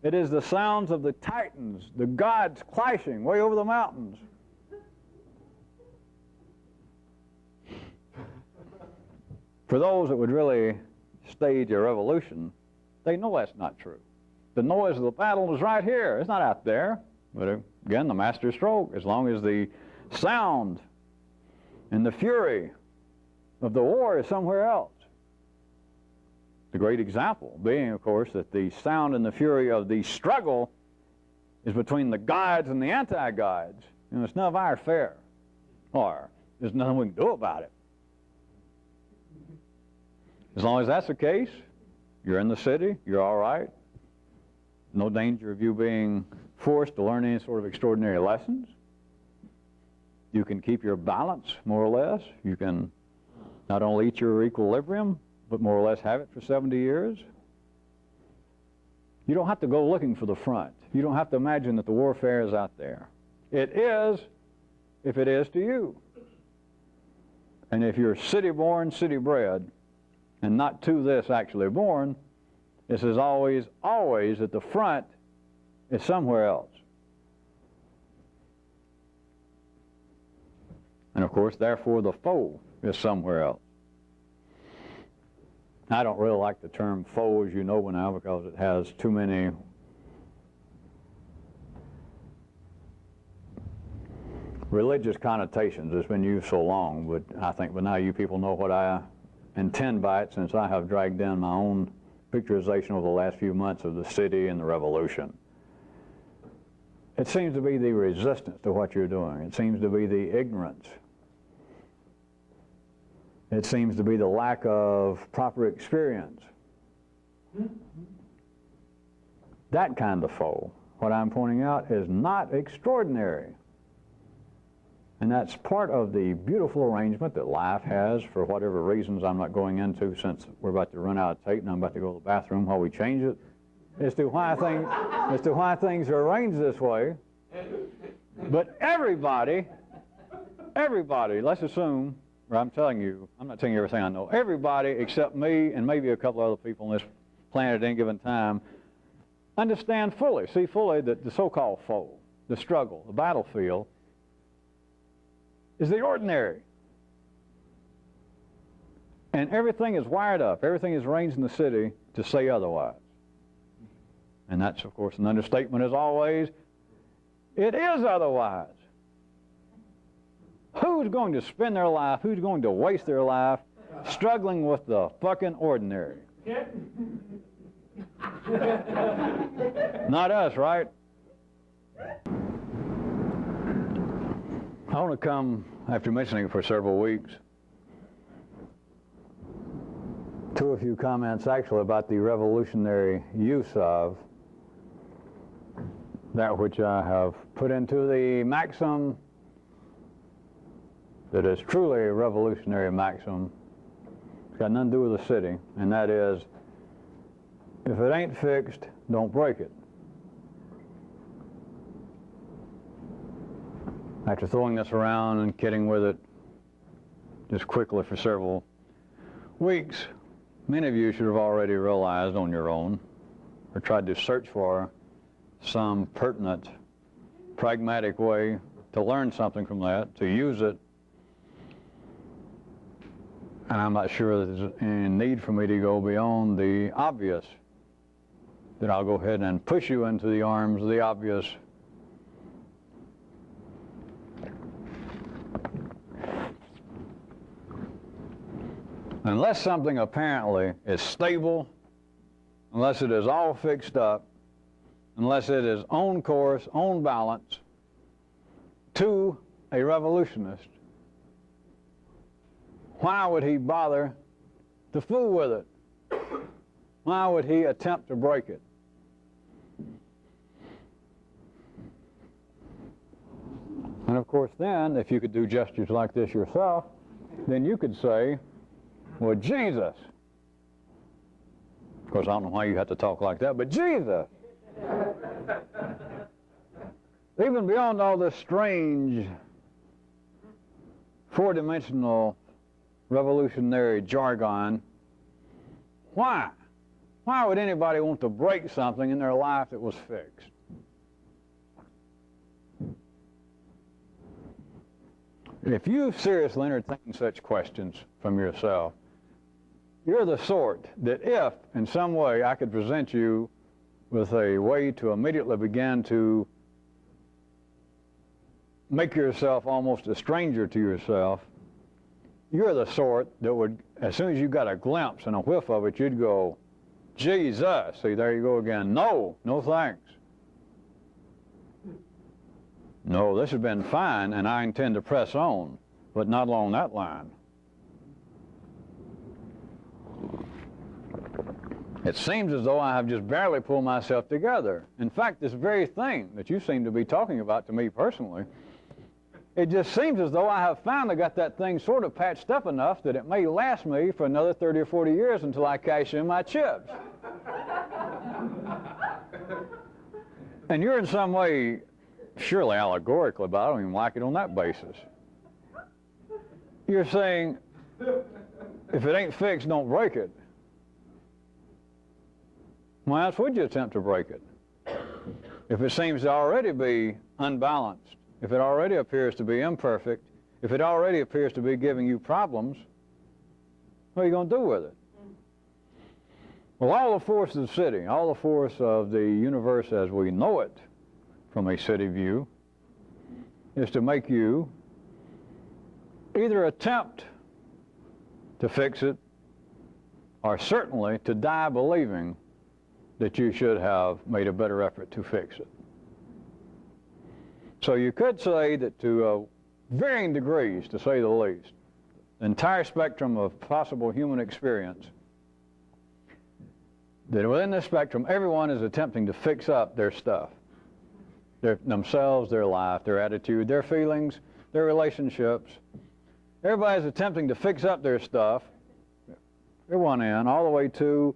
It is the sounds of the titans, the gods clashing way over the mountains. For those that would really stage a revolution, they know that's not true. The noise of the battle is right here. It's not out there. But again, the master stroke, as long as the sound and the fury of the war is somewhere else. The great example being, of course, that the sound and the fury of the struggle is between the gods and the anti-gods. You know, it's none of our affair. Or there's nothing we can do about it. As long as that's the case, You're in the city, you're all right. No danger of you being forced to learn any sort of extraordinary lessons. You can keep your balance, more or less. You can not only eat your equilibrium, but more or less have it for 70 years. You don't have to go looking for the front. You don't have to imagine that the warfare is out there. It is, if it is to you. And if you're city-born, city-bred, and not to this actually born, this is always, always at the front is somewhere else. And of course, therefore, the foe is somewhere else. I don't really like the term foe, as you know now, because it has too many religious connotations. It's been used so long, but I think by now you people know what I intend by it, since I have dragged in my own picturization over the last few months of the city and the revolution. It seems to be the resistance to what you're doing. It seems to be the ignorance. It seems to be the lack of proper experience. That kind of foe, what I'm pointing out, is not extraordinary. And that's part of the beautiful arrangement that life has, for whatever reasons I'm not going into, since we're about to run out of tape and I'm about to go to the bathroom while we change it, as to why things are arranged this way. But everybody, let's assume, or I'm telling you, I'm not telling you everything I know, everybody except me and maybe a couple other people on this planet at any given time understand fully, see fully that the so-called foe, the struggle, the battlefield, is the ordinary. And everything is wired up, everything is arranged in the city to say otherwise. And that's, of course, an understatement as always. It is otherwise. Who's going to spend their life, who's going to waste their life struggling with the fucking ordinary? Not us, right? I want to come, after mentioning it for several weeks, to a few comments actually about the revolutionary use of that which I have put into the maxim that is truly a revolutionary maxim. It's got nothing to do with the city, and that is, if it ain't fixed, don't break it. After throwing this around and kidding with it just quickly for several weeks, many of you should have already realized on your own, or tried to search for some pertinent, pragmatic way to learn something from that, to use it. And I'm not sure that there's any need for me to go beyond the obvious, that I'll go ahead and push you into the arms of the obvious. Unless something apparently is stable, unless it is all fixed up, unless it is on course, on balance, to a revolutionist, why would he bother to fool with it? Why would he attempt to break it? And of course then, if you could do gestures like this yourself, then you could say, well, Jesus. Of course, I don't know why you have to talk like that, but Jesus. Even beyond all this strange, four-dimensional, revolutionary jargon, why? Why would anybody want to break something in their life that was fixed? If you've seriously entertained such questions from yourself, you're the sort that if, in some way, I could present you with a way to immediately begin to make yourself almost a stranger to yourself, you're the sort that would, as soon as you got a glimpse and a whiff of it, you'd go, Jesus. See, there you go again. No, no thanks. No, this has been fine, and I intend to press on, but not along that line. It seems as though I have just barely pulled myself together. In fact, this very thing that you seem to be talking about to me personally, it just seems as though I have finally got that thing sort of patched up enough that it may last me for another 30 or 40 years until I cash in my chips. And you're in some way, surely allegorically, but I don't even like it on that basis. You're saying, if it ain't fixed, don't break it. Why else would you attempt to break it? If it seems to already be unbalanced, if it already appears to be imperfect, if it already appears to be giving you problems, what are you going to do with it? Well, all the force of the city, all the force of the universe as we know it from a city view, is to make you either attempt to fix it or certainly to die believing that you should have made a better effort to fix it. So you could say that to varying degrees, to say the least, the entire spectrum of possible human experience, that within this spectrum, everyone is attempting to fix up their stuff, themselves, their life, their attitude, their feelings, their relationships. Everybody's attempting to fix up their stuff, everyone in, all the way to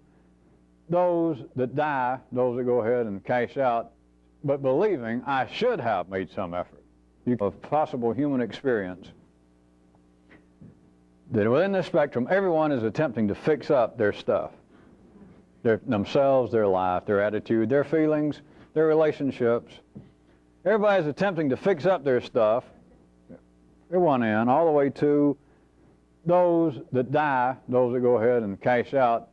those that die, those that go ahead and cash out, but believing I should have made some effort of possible human experience, that within this spectrum, everyone is attempting to fix up their stuff, themselves, their life, their attitude, their feelings, their relationships. Everybody's attempting to fix up their stuff, everyone in, all the way to those that die, those that go ahead and cash out,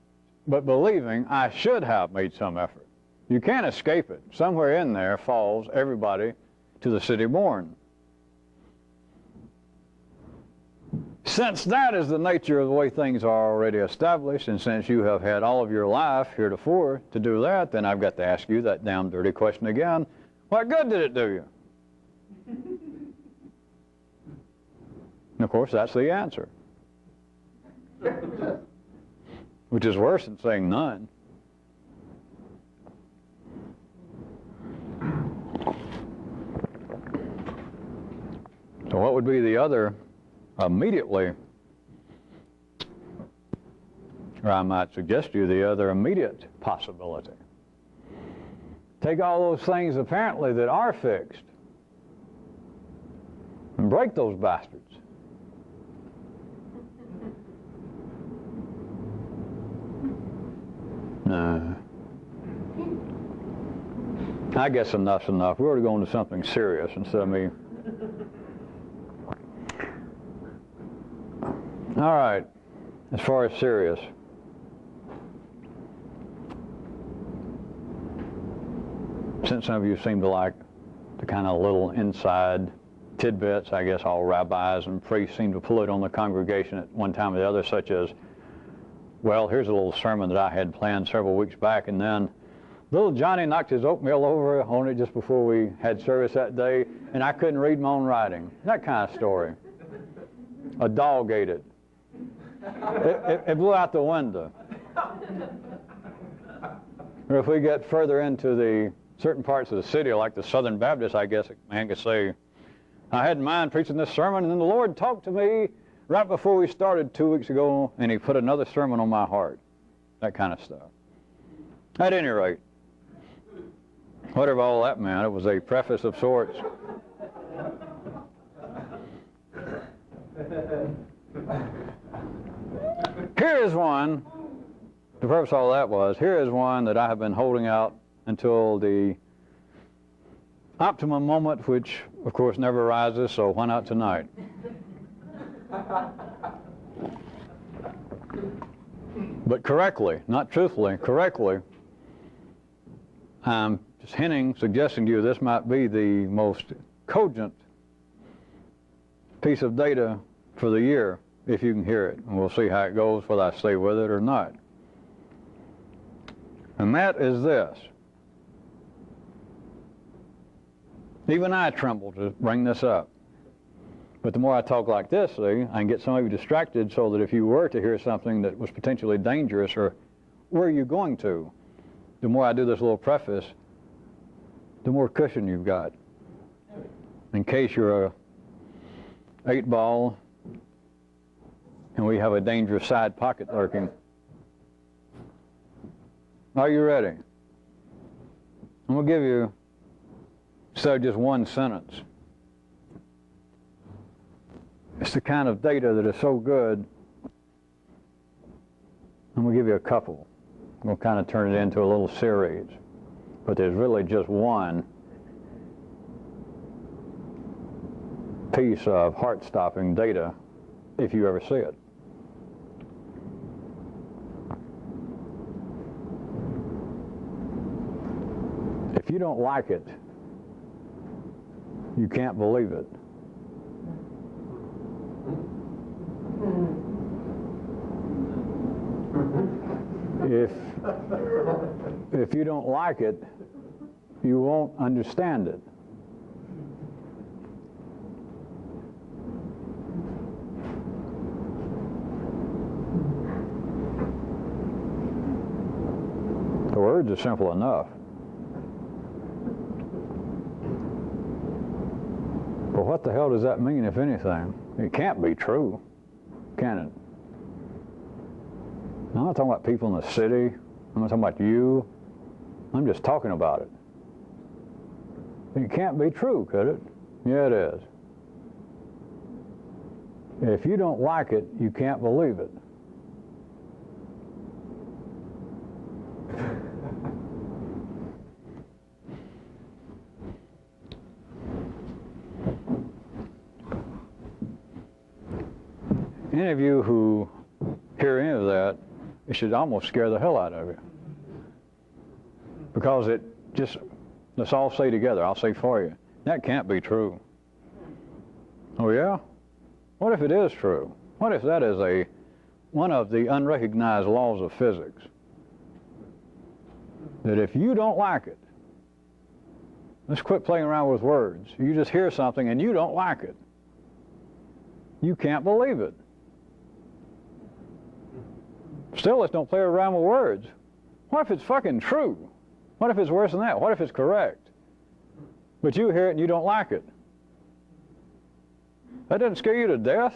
but believing I should have made some effort. You can't escape it. Somewhere in there falls everybody to the city born. Since that is the nature of the way things are already established, and since you have had all of your life heretofore to do that, then I've got to ask you that damn dirty question again. What good did it do you? And of course, that's the answer. Which is worse than saying none. So what would be the other immediately, or I might suggest to you the other immediate possibility? Take all those things apparently that are fixed and break those bastards. No. I guess enough's enough. We ought to go into something serious instead of me. All right, as far as serious. Since some of you seem to like the kind of little inside tidbits, I guess all rabbis and priests seem to pull it on the congregation at one time or the other, such as, well, here's a little sermon that I had planned several weeks back, and then little Johnny knocked his oatmeal over on it just before we had service that day, and I couldn't read my own writing. That kind of story. A dog ate it. It blew out the window. Or if we get further into the certain parts of the city, like the Southern Baptists, I guess a man could say, I had in mind preaching this sermon, and then the Lord talked to me right before we started 2 weeks ago, and he put another sermon on my heart. That kind of stuff. At any rate, whatever all that meant, it was a preface of sorts. Here is one, the purpose of all that was, here is one that I have been holding out until the optimum moment, which of course never arises, so why not tonight? But correctly, not truthfully, correctly, I'm just hinting, suggesting to you this might be the most cogent piece of data for the year, if you can hear it. And we'll see how it goes, whether I stay with it or not. And that is this. Even I tremble to bring this up. But the more I talk like this, see, I can get some of you distracted so that if you were to hear something that was potentially dangerous or where are you going to? The more I do this little preface, the more cushion you've got. In case you're a 8-ball and we have a dangerous side pocket lurking. Are you ready? I'm going to give you, just one sentence. It's the kind of data that is so good. I'm going to give you a couple. I'm going to kind of turn it into a little series. But there's really just one piece of heart-stopping data if you ever see it. If you don't like it, you can't believe it. If you don't like it, you won't understand it. The words are simple enough. But what the hell does that mean, if anything? It can't be true, can it? I'm not talking about people in the city. I'm not talking about you. I'm just talking about it. It can't be true, could it? Yeah, it is. If you don't like it, you can't believe it. Any of you who hear any of that, it should almost scare the hell out of you. Because it just, let's all say together, I'll say for you, that can't be true. Oh yeah? What if it is true? What if that is one of the unrecognized laws of physics? That if you don't like it, let's quit playing around with words. You just hear something and you don't like it. You can't believe it. Still, let's don't play around with words. What if it's fucking true? What if it's worse than that? What if it's correct? But you hear it and you don't like it. That doesn't scare you to death?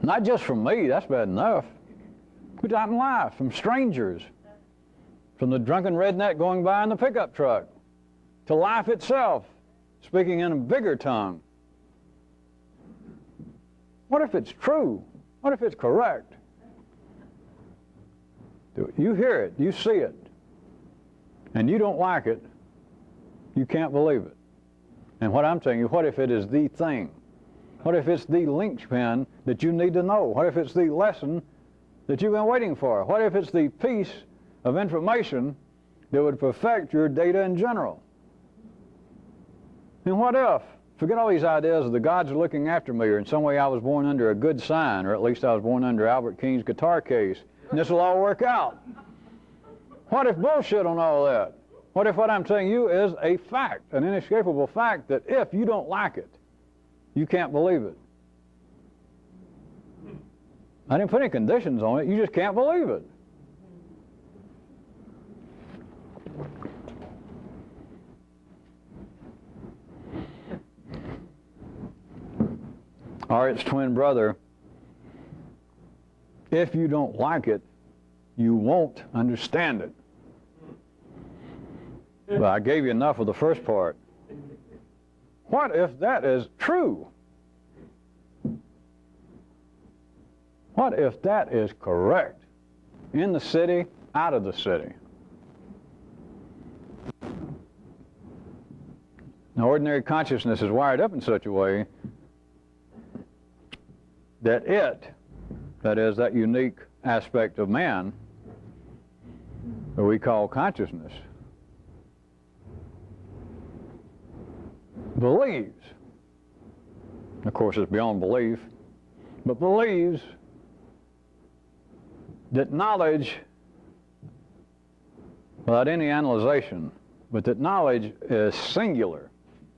Not just from me, that's bad enough. We've gotten life from strangers. From the drunken redneck going by in the pickup truck. To life itself, speaking in a bigger tongue. What if it's true? What if it's correct? You hear it, you see it, and you don't like it, you can't believe it. And what I'm telling you, what if it is the thing? What if it's the linchpin that you need to know? What if it's the lesson that you've been waiting for? What if it's the piece of information that would perfect your data in general? And what if? Forget all these ideas of the gods are looking after me, or in some way I was born under a good sign, or at least I was born under Albert King's guitar case, and this will all work out. What if bullshit on all that? What if what I'm telling you is a fact, an inescapable fact, that if you don't like it, you can't believe it? I didn't put any conditions on it, you just can't believe it. Or its twin brother, if you don't like it, you won't understand it. But I gave you enough of the first part. What if that is true? What if that is correct? In the city, out of the city. Now, ordinary consciousness is wired up in such a way that that is, that unique aspect of man that we call consciousness, believes, of course it's beyond belief, but believes that knowledge, without any analyzation, but that knowledge is singular.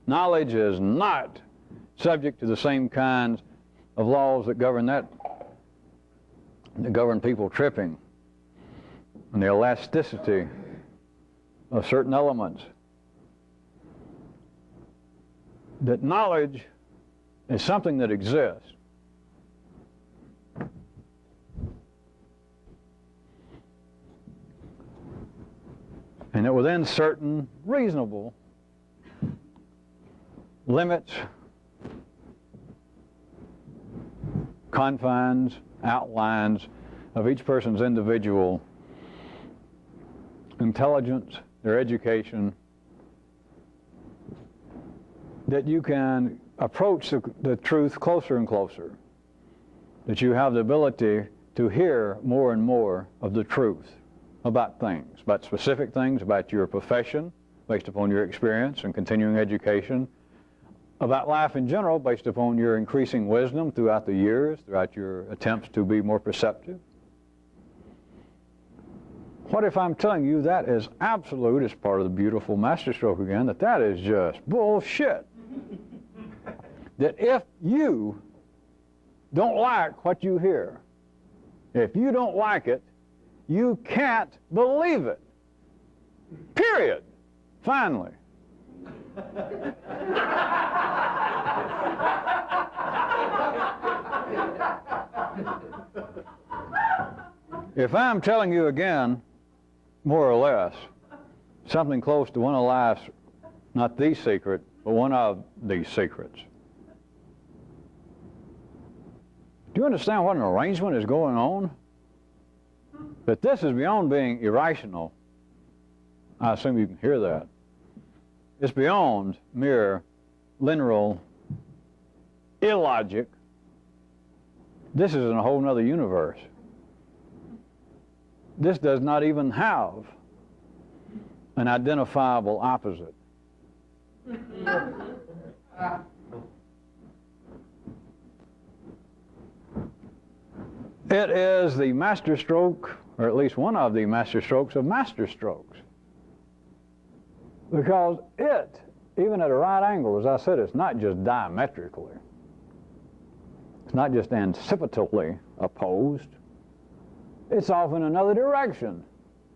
Knowledge is not subject to the same kinds of laws that govern that that govern people tripping, and the elasticity of certain elements. That knowledge is something that exists. And that within certain reasonable limits, confines, outlines of each person's individual intelligence, their education, that you can approach the truth closer and closer, that you have the ability to hear more and more of the truth about things, about specific things, about your profession, based upon your experience and continuing education, about life in general, based upon your increasing wisdom throughout the years, throughout your attempts to be more perceptive. What if I'm telling you that is absolute, as part of the beautiful masterstroke again, that is just bullshit? That if you don't like what you hear, if you don't like it, you can't believe it. Period. Finally. If I'm telling you again, more or less, something close to one of life's, not the secret, but one of these secrets. Do you understand what an arrangement is going on? That this is beyond being irrational. I assume you can hear that. It's beyond mere linear illogic. This is in a whole other universe. This does not even have an identifiable opposite. It is the masterstroke, or at least one of the masterstrokes of masterstrokes. Because it, even at a right angle, as I said, it's not just diametrically. It's not just anticipatively opposed. It's off in another direction.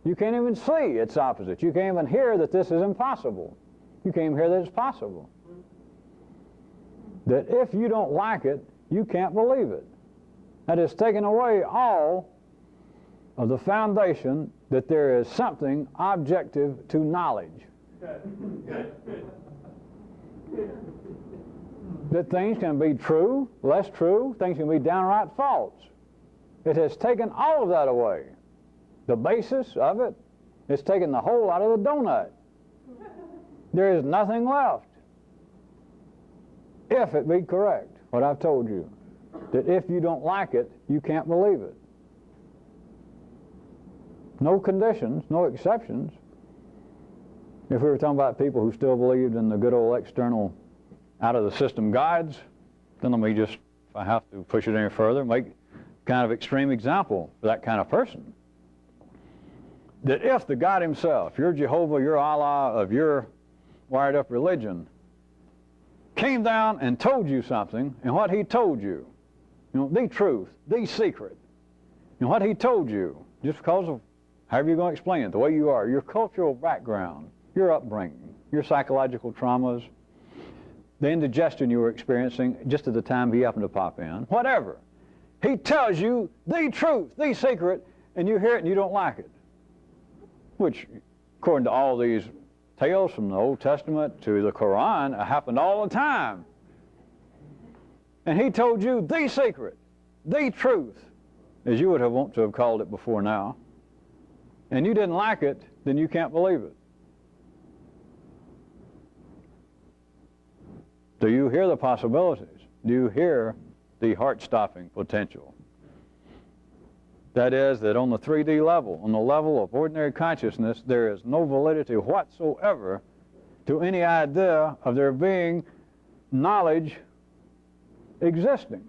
You can't even see its opposite. You can't even hear that this is impossible. You can't even hear that it's possible. That if you don't like it, you can't believe it. That has taken away all of the foundation that there is something objective to knowledge. That things can be true, less true, things can be downright false. It has taken all of that away. The basis of it, it's taken the whole out of the donut. There is nothing left. If it be correct, what I've told you, that if you don't like it, you can't believe it. No conditions, no exceptions. If we were talking about people who still believed in the good old external out-of-the-system guides, then let me just, if I have to push it any further, make kind of extreme example for that kind of person. That if the God himself, your Jehovah, your Allah of your wired-up religion, came down and told you something, and what he told you, the truth, the secret, and what he told you, just because of however you're going to explain it, the way you are, your cultural background, your upbringing, your psychological traumas, the indigestion you were experiencing just at the time he happened to pop in, whatever. He tells you the truth, the secret, and you hear it and you don't like it. Which, according to all these tales from the Old Testament to the Quran, happened all the time. And he told you the secret, the truth, as you would have wanted to have called it before now, and you didn't like it, then you can't believe it. Do you hear the possibilities? Do you hear the heart-stopping potential? That is, that on the 3D level, on the level of ordinary consciousness, there is no validity whatsoever to any idea of there being knowledge existing.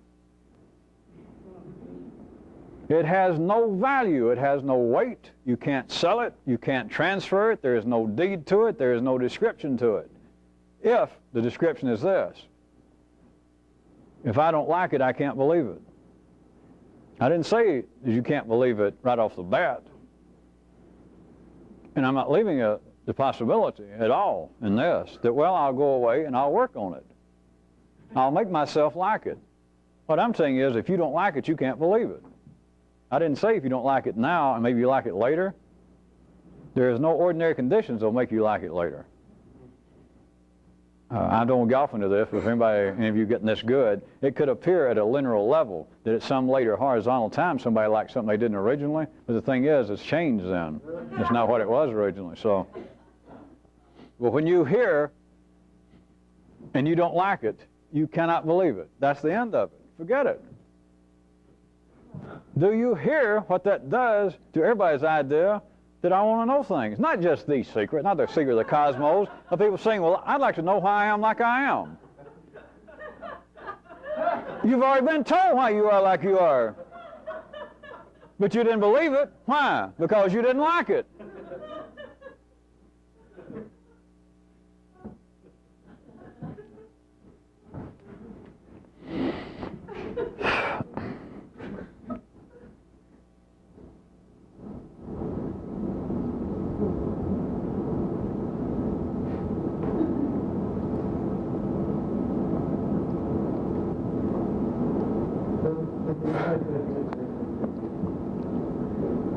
It has no value. It has no weight. You can't sell it. You can't transfer it. There is no deed to it. There is no description to it. If the description is this: if I don't like it, I can't believe it. I didn't say that you can't believe it right off the bat. And I'm not leaving the possibility at all in this, that, well, I'll go away and I'll work on it. I'll make myself like it. What I'm saying is, if you don't like it, you can't believe it. I didn't say if you don't like it now and maybe you like it later. There is no ordinary conditions that will make you like it later. I don't golf into this, but if any of you getting this good, it could appear at a linear level that at some later horizontal time somebody liked something they didn't originally, but the thing is, it's changed then. It's not what it was originally. So, well, when you hear and you don't like it, you cannot believe it. That's the end of it. Forget it. Do you hear what that does to everybody's idea that I want to know things? Not just the secret, not the secret of the cosmos, of people saying, well, I'd like to know why I am like I am. You've already been told why you are like you are. But you didn't believe it. Why? Because you didn't like it.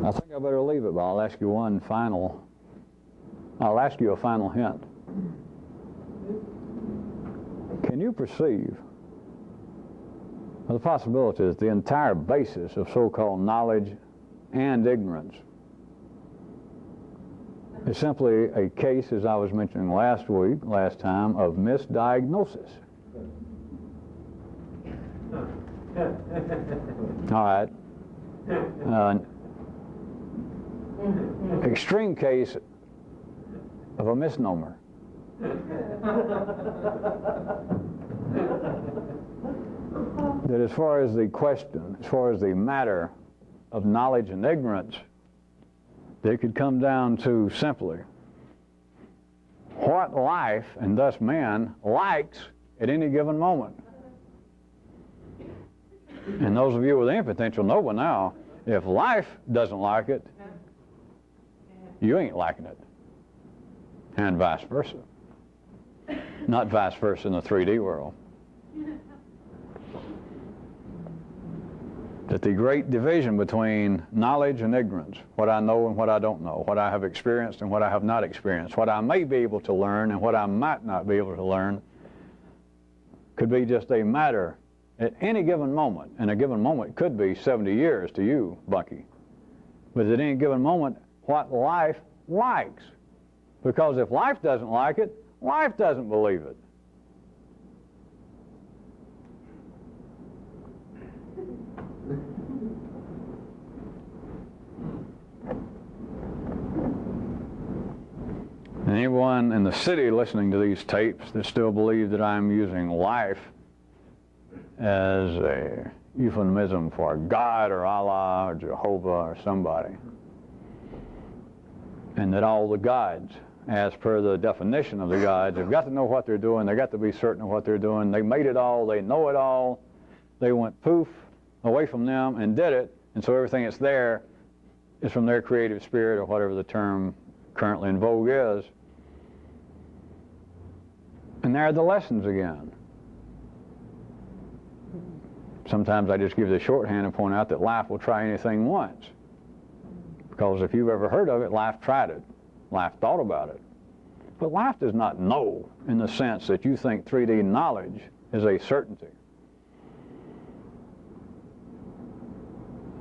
I think I better leave it, but I'll ask you a final hint. Can you perceive the possibility that the entire basis of so-called knowledge and ignorance is simply a case, as I was mentioning last time, of misdiagnosis? All right. Extreme case of a misnomer. That as far as the question, as far as the matter of knowledge and ignorance, they could come down to simply what life, and thus man, likes at any given moment. And those of you with any potential know by now, if life doesn't like it, you ain't liking it. And vice versa. Not vice versa in the 3D world. That the great division between knowledge and ignorance, what I know and what I don't know, what I have experienced and what I have not experienced, what I may be able to learn and what I might not be able to learn, could be just a matter at any given moment. And a given moment could be 70 years to you, Bucky. But at any given moment, what life likes. Because if life doesn't like it, life doesn't believe it. Anyone in the city listening to these tapes that still believe that I'm using life as a euphemism for God or Allah or Jehovah or somebody, and that all the gods, as per the definition of the gods, have got to know what they're doing, they've got to be certain of what they're doing, they made it all, they know it all, they went poof away from them and did it, and so everything that's there is from their creative spirit, or whatever the term currently in vogue is. And there are the lessons again. Sometimes I just give the shorthand and point out that life will try anything once. Because if you've ever heard of it, life tried it. Life thought about it. But life does not know in the sense that you think 3D knowledge is a certainty.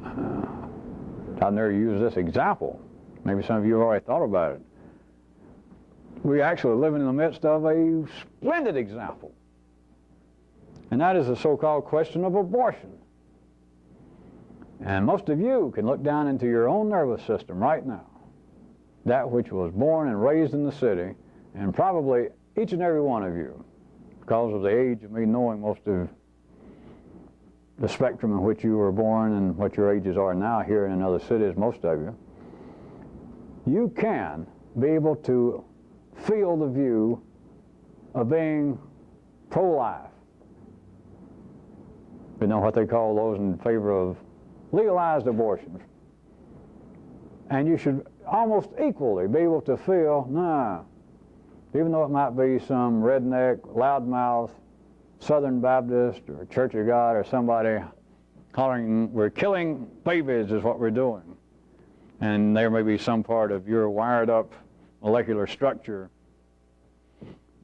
I've never used this example. Maybe some of you have already thought about it. We actually live in the midst of a splendid example. And that is the so-called question of abortion. And most of you can look down into your own nervous system right now. That which was born and raised in the city, and probably each and every one of you, because of the age of me knowing most of the spectrum in which you were born and what your ages are now here in another city, as most of you, you can be able to feel the view of being pro-life. You know what they call those in favor of legalized abortions. And you should almost equally be able to feel, nah, even though it might be some redneck, loudmouth, Southern Baptist or Church of God or somebody hollering, we're killing babies is what we're doing. And there may be some part of your wired up molecular structure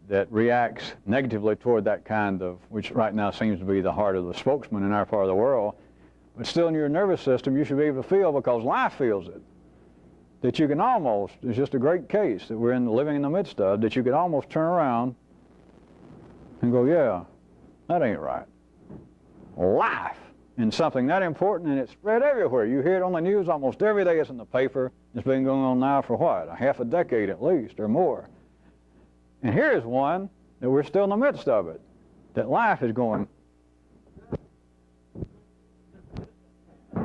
that reacts negatively toward that kind of, which right now seems to be the heart of the spokesman in our part of the world. But still in your nervous system, you should be able to feel, because life feels it, that you can almost, it's just a great case that we're living in the midst of, that you could almost turn around and go, yeah, that ain't right. Life in something that important, and it's spread everywhere. You hear it on the news almost every day. It's in the paper. It's been going on now for what, a half a decade at least or more. And here's one that we're still in the midst of it, that life is going.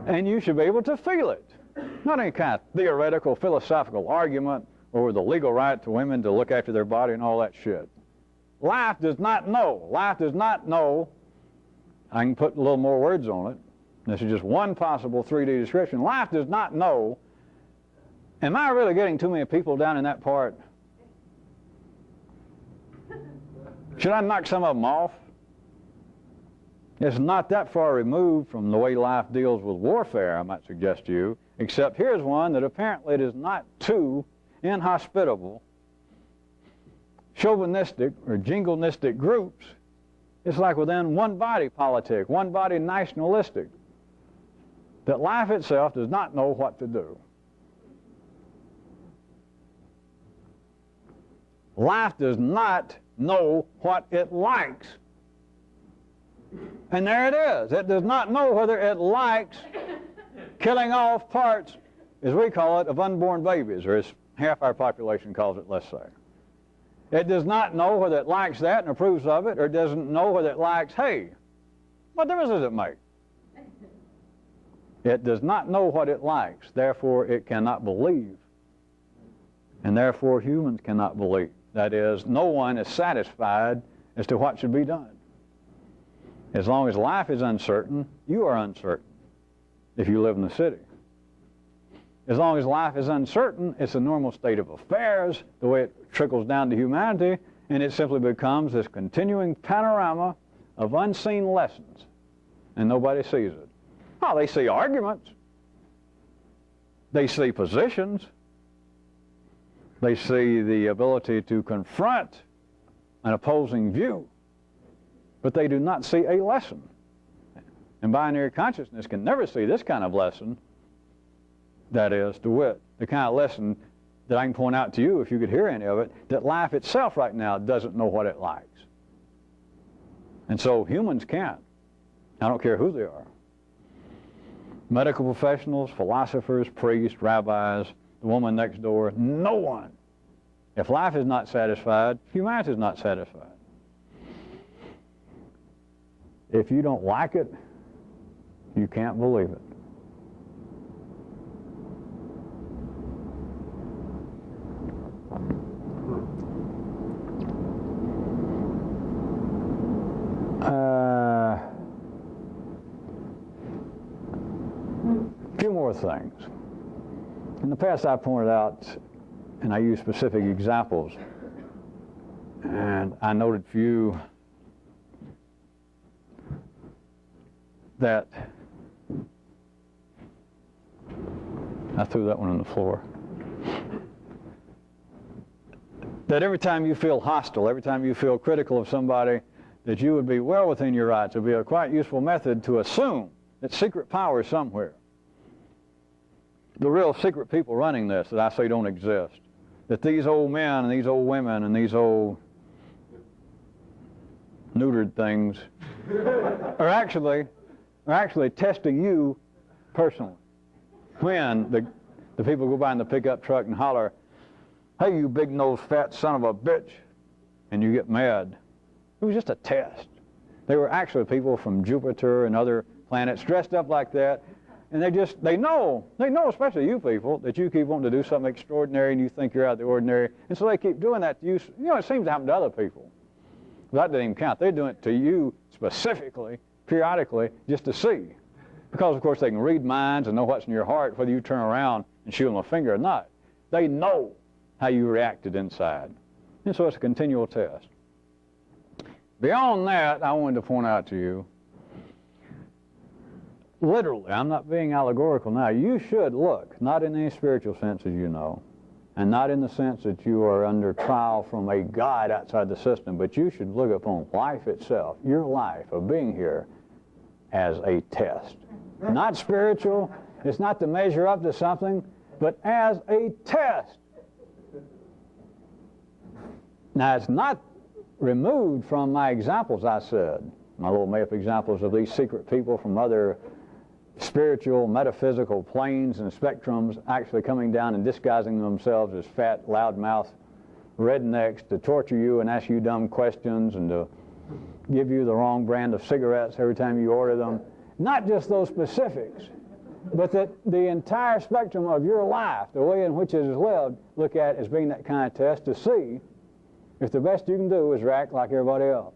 And you should be able to feel it. Not any kind of theoretical, philosophical argument over the legal right to women to look after their body and all that shit. Life does not know. Life does not know. I can put a little more words on it. This is just one possible 3D description. Life does not know. Am I really getting too many people down in that part? Should I knock some of them off? It's not that far removed from the way life deals with warfare, I might suggest to you, except here's one that apparently it is not too inhospitable, chauvinistic or jingoistic groups. It's like within one body politic, one body nationalistic, that life itself does not know what to do. Life does not know what it likes. And there it is. It does not know whether it likes killing off parts, as we call it, of unborn babies, or as half our population calls it, let's say. It does not know whether it likes that and approves of it, or doesn't know whether it likes, hey, what difference does it make? It does not know what it likes, therefore it cannot believe. And therefore humans cannot believe. That is, no one is satisfied as to what should be done. As long as life is uncertain, you are uncertain if you live in the city. As long as life is uncertain, it's a normal state of affairs, the way it trickles down to humanity, and it simply becomes this continuing panorama of unseen lessons, and nobody sees it. Oh, they see arguments. They see positions. They see the ability to confront an opposing view. But they do not see a lesson. And binary consciousness can never see this kind of lesson, that is, to wit, the kind of lesson that I can point out to you, if you could hear any of it, that life itself right now doesn't know what it likes. And so humans can't. I don't care who they are. Medical professionals, philosophers, priests, rabbis, the woman next door, no one. If life is not satisfied, humanity is not satisfied. If you don't like it, you can't believe it. A few more things. In the past, I pointed out, and I used specific examples, and I noted for you that I threw that one on the floor. That every time you feel hostile, every time you feel critical of somebody, that you would be well within your rights. It would be a quite useful method to assume that secret power is somewhere. The real secret people running this that I say don't exist. That these old men and these old women and these old neutered things are actually testing you personally. When the people go by in the pickup truck and holler, hey, you big-nosed fat son of a bitch, and you get mad. It was just a test. They were actually people from Jupiter and other planets dressed up like that, and they know, especially you people, that you keep wanting to do something extraordinary and you think you're out of the ordinary, and so they keep doing that to you. You know, it seems to happen to other people. That didn't even count. They're doing it to you specifically, periodically, just to see. Because, of course, they can read minds and know what's in your heart, whether you turn around and shoot them a finger or not. They know how you reacted inside. And so it's a continual test. Beyond that, I wanted to point out to you, literally, I'm not being allegorical now, you should look, not in any spiritual sense as you know, and not in the sense that you are under trial from a God outside the system, but you should look upon life itself, your life of being here, as a test. Not spiritual, it's not to measure up to something, but as a test. Now, it's not removed from my examples I said, my little made-up examples of these secret people from other spiritual, metaphysical planes and spectrums actually coming down and disguising themselves as fat, loudmouth rednecks to torture you and ask you dumb questions and to give you the wrong brand of cigarettes every time you order them. Not just those specifics, but that the entire spectrum of your life, the way in which it is lived, look at as being that kind of test to see if the best you can do is react like everybody else.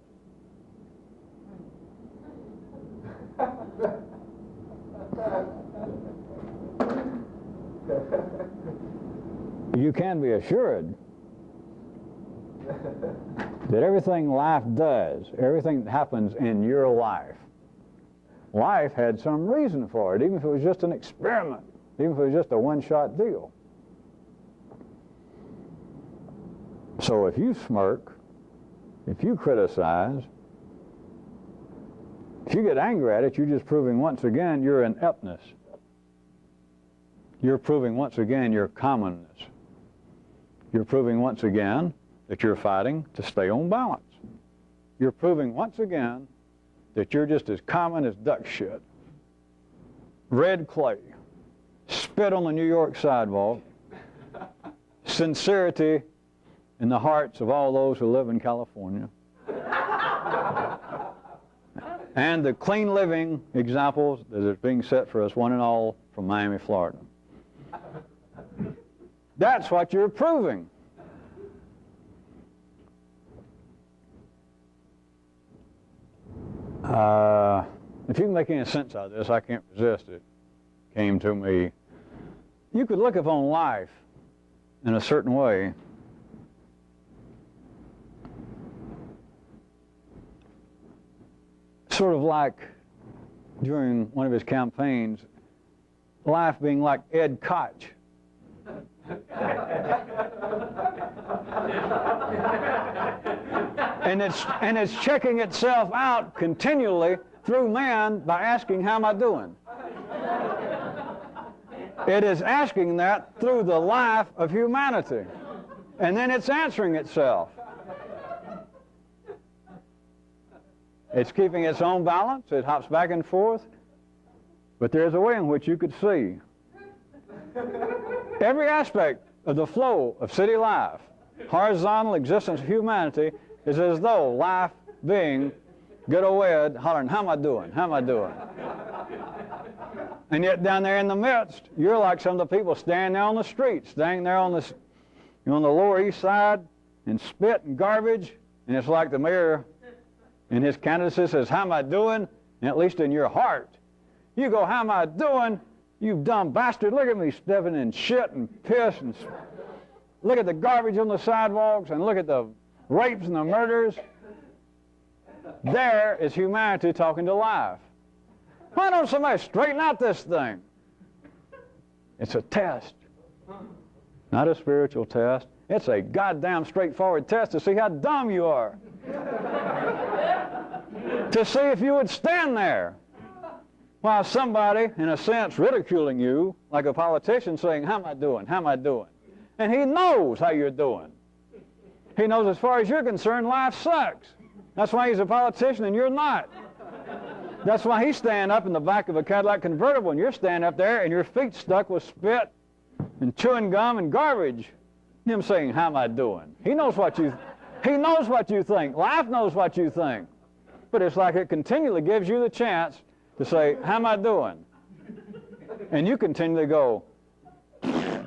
You can be assured that everything life does, everything that happens in your life, life had some reason for it, even if it was just an experiment, even if it was just a one-shot deal. So if you smirk, if you criticize, if you get angry at it, you're just proving once again your ineptness. You're proving once again your commonness. You're proving once again that you're fighting to stay on balance. You're proving once again that you're just as common as duck shit. Red clay, spit on the New York sidewalk, sincerity in the hearts of all those who live in California, and the clean living examples that is being set for us one and all from Miami, Florida. That's what you're proving. If you can make any sense out of this, I can't resist it. Came to me. You could look upon life in a certain way. Sort of like during one of his campaigns, life being like Ed Koch. And it's checking itself out continually through man by asking, how am I doing? It is asking that through the life of humanity. And then it's answering itself. It's keeping its own balance. It hops back and forth. But there's a way in which you could see every aspect of the flow of city life, horizontal existence of humanity, is as though life being good old Ed hollering, how am I doing? How am I doing? And yet down there in the midst, you're like some of the people standing there on the street, standing there on the Lower East Side and spit and garbage, and it's like the mayor in his candidacy says, how am I doing? And at least in your heart, you go, how am I doing? You dumb bastard, look at me stepping in shit and piss and look at the garbage on the sidewalks and look at the rapes and the murders. There is humanity talking to life. Why don't somebody straighten out this thing? It's a test, not a spiritual test. It's a goddamn straightforward test to see how dumb you are. To see if you would stand there while somebody, in a sense, ridiculing you, like a politician saying, how am I doing? How am I doing? And he knows how you're doing. He knows as far as you're concerned, life sucks. That's why he's a politician and you're not. That's why he's standing up in the back of a Cadillac convertible and you're standing up there and your feet stuck with spit and chewing gum and garbage. And him saying, how am I doing? He knows what you think. Life knows what you think. But it's like it continually gives you the chance to say, how am I doing? And you continually go, and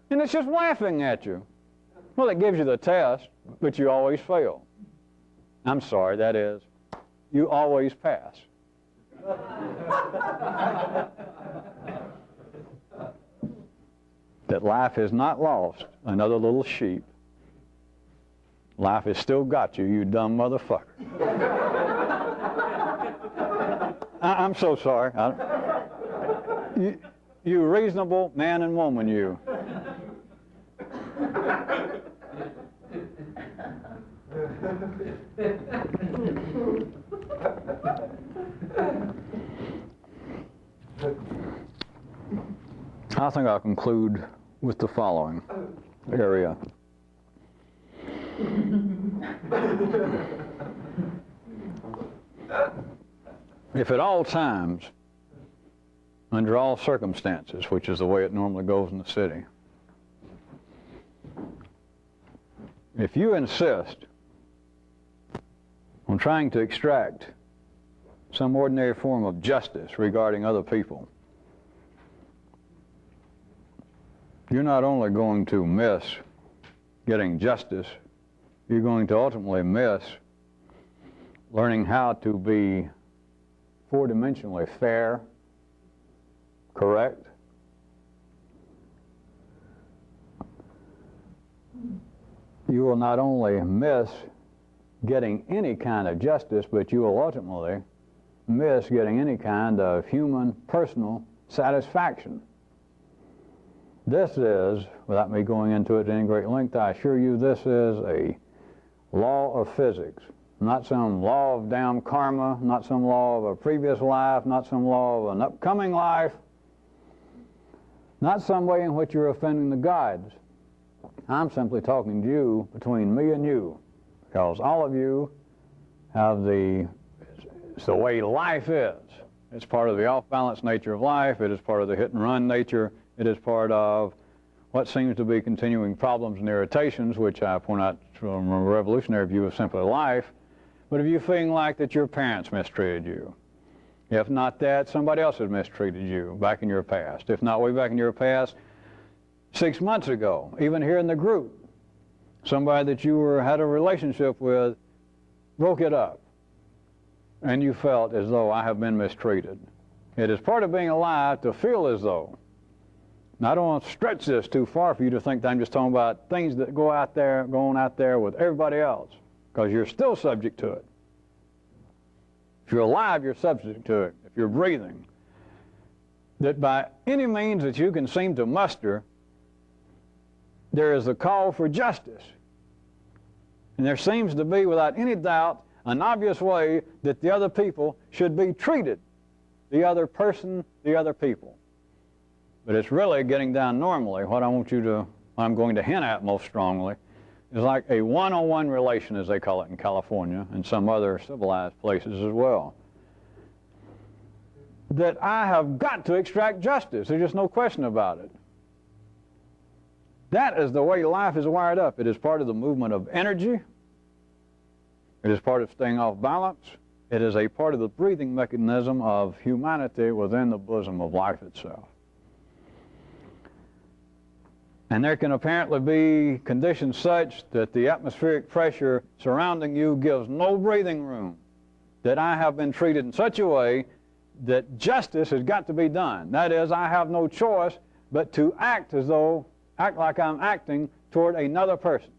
it's just laughing at you. Well, it gives you the test, but you always fail. I'm sorry, that is, you always pass. That life has not lost another little sheep. Life has still got you, you dumb motherfucker. I'm so sorry. You reasonable man and woman, you. I think I'll conclude with the following area. If at all times, under all circumstances, which is the way it normally goes in the city, if you insist on trying to extract some ordinary form of justice regarding other people, you're not only going to miss getting justice, you're going to ultimately miss learning how to be four-dimensionally fair, correct. You will not only miss getting any kind of justice, but you will ultimately miss getting any kind of human, personal satisfaction. This is, without me going into it at any great length, I assure you this is a law of physics. Not some law of damn karma, not some law of a previous life, not some law of an upcoming life, not some way in which you're offending the gods. I'm simply talking to you between me and you, because all of you have it's the way life is. It's part of the off-balance nature of life. It is part of the hit-and-run nature. It is part of what seems to be continuing problems and irritations, which I point out from a revolutionary view of simply life. But if you're feeling like that your parents mistreated you, if not that, somebody else has mistreated you back in your past. If not way back in your past, 6 months ago, even here in the group, somebody that you had a relationship with broke it up, and you felt as though I have been mistreated. It is part of being alive to feel as though. Now, I don't want to stretch this too far for you to think that I'm just talking about things that going out there with everybody else, because you're still subject to it. If you're alive, you're subject to it. If you're breathing, that by any means that you can seem to muster, there is a call for justice. And there seems to be, without any doubt, an obvious way that the other people should be treated. The other person, the other people. But it's really getting down normally. What I'm going to hint at most strongly is like a one-on-one relation, as they call it in California and some other civilized places as well. That I have got to extract justice. There's just no question about it. That is the way life is wired up. It is part of the movement of energy. It is part of staying off balance. It is a part of the breathing mechanism of humanity within the bosom of life itself. And there can apparently be conditions such that the atmospheric pressure surrounding you gives no breathing room. That I have been treated in such a way that justice has got to be done. That is, I have no choice but to act like I'm acting toward another person.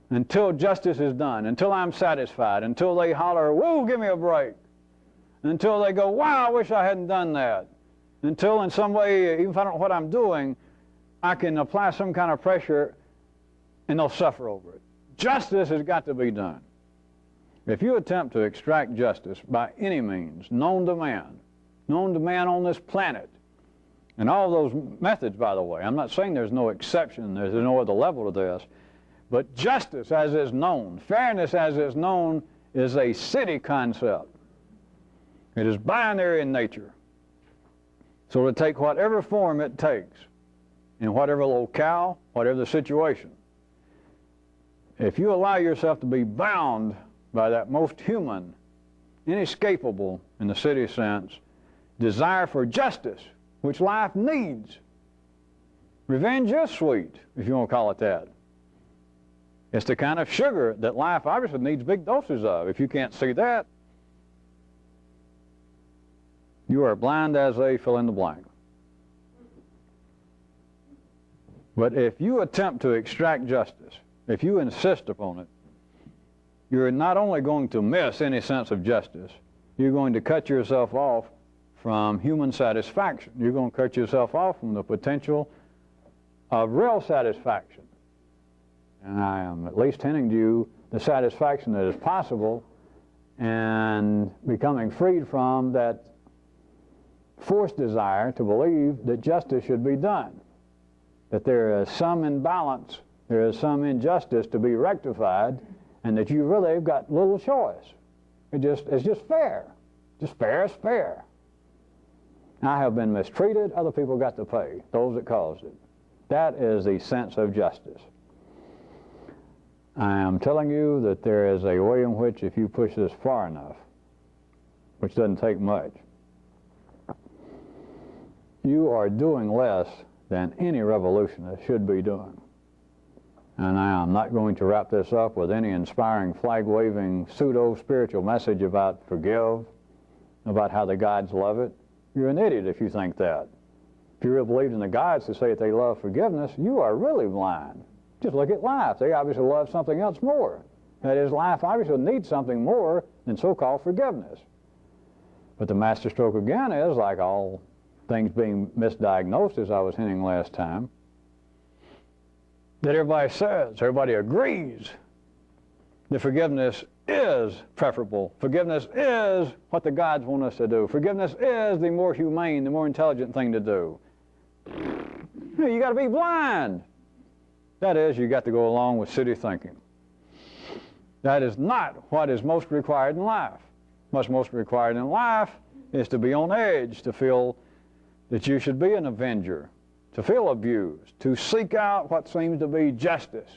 Until justice is done, until I'm satisfied, until they holler, "Whoa, give me a break." Until they go, "Wow, I wish I hadn't done that." Until in some way, even if I don't know what I'm doing, I can apply some kind of pressure and they'll suffer over it. Justice has got to be done. If you attempt to extract justice by any means, known to man on this planet, and all those methods, by the way, I'm not saying there's no exception, there's no other level to this, but justice as is known, fairness as is known, is a city concept. It is binary in nature. So to take whatever form it takes, in whatever locale, whatever the situation, if you allow yourself to be bound by that most human, inescapable, in the city sense, desire for justice, which life needs. Revenge is sweet, if you want to call it that. It's the kind of sugar that life obviously needs big doses of. If you can't see that, You are blind as a fill in the blank. But if you attempt to extract justice, if you insist upon it, you're not only going to miss any sense of justice, you're going to cut yourself off from human satisfaction. You're going to cut yourself off from the potential of real satisfaction. And I am at least hinting to you the satisfaction that is possible and becoming freed from that forced desire to believe that justice should be done, that there is some imbalance, there is some injustice to be rectified, and that you really have got little choice. It's just fair. Just fair is fair. I have been mistreated, other people got to pay, those that caused it. That is the sense of justice. I am telling you that there is a way in which if you push this far enough, which doesn't take much, you are doing less than any revolutionist should be doing. And I am not going to wrap this up with any inspiring, flag-waving, pseudo-spiritual message about forgive, about how the gods love it. You're an idiot if you think that. If you really believed in the gods to say that they love forgiveness, you are really blind. Just look at life. They obviously love something else more. That is, life obviously needs something more than so-called forgiveness. But the master stroke again is, like all things being misdiagnosed, as I was hinting last time, that everybody says, everybody agrees that forgiveness is preferable. Forgiveness is what the gods want us to do. Forgiveness is the more humane, the more intelligent thing to do. You got to be blind. That is, you got to go along with city thinking. That is not what is most required in life. What's most required in life is to be on edge, to feel that you should be an avenger, to feel abused, to seek out what seems to be justice.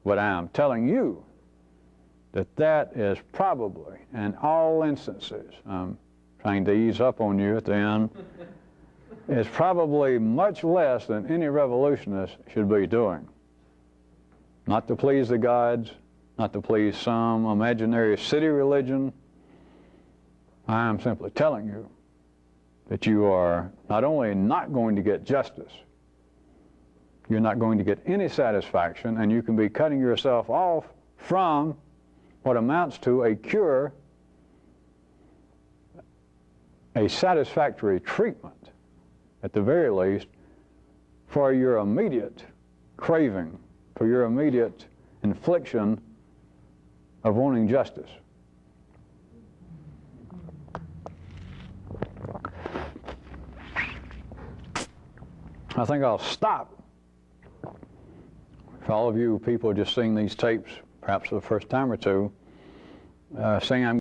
But I am telling you that that is probably, in all instances, I'm trying to ease up on you at the end, is probably much less than any revolutionist should be doing. Not to please the gods, not to please some imaginary city religion. I am simply telling you that you are not only not going to get justice, you're not going to get any satisfaction, and you can be cutting yourself off from what amounts to a cure, a satisfactory treatment, at the very least, for your immediate craving, for your immediate infliction of wanting justice. I think I'll stop. For all of you people just seeing these tapes, perhaps for the first time or two, saying I'm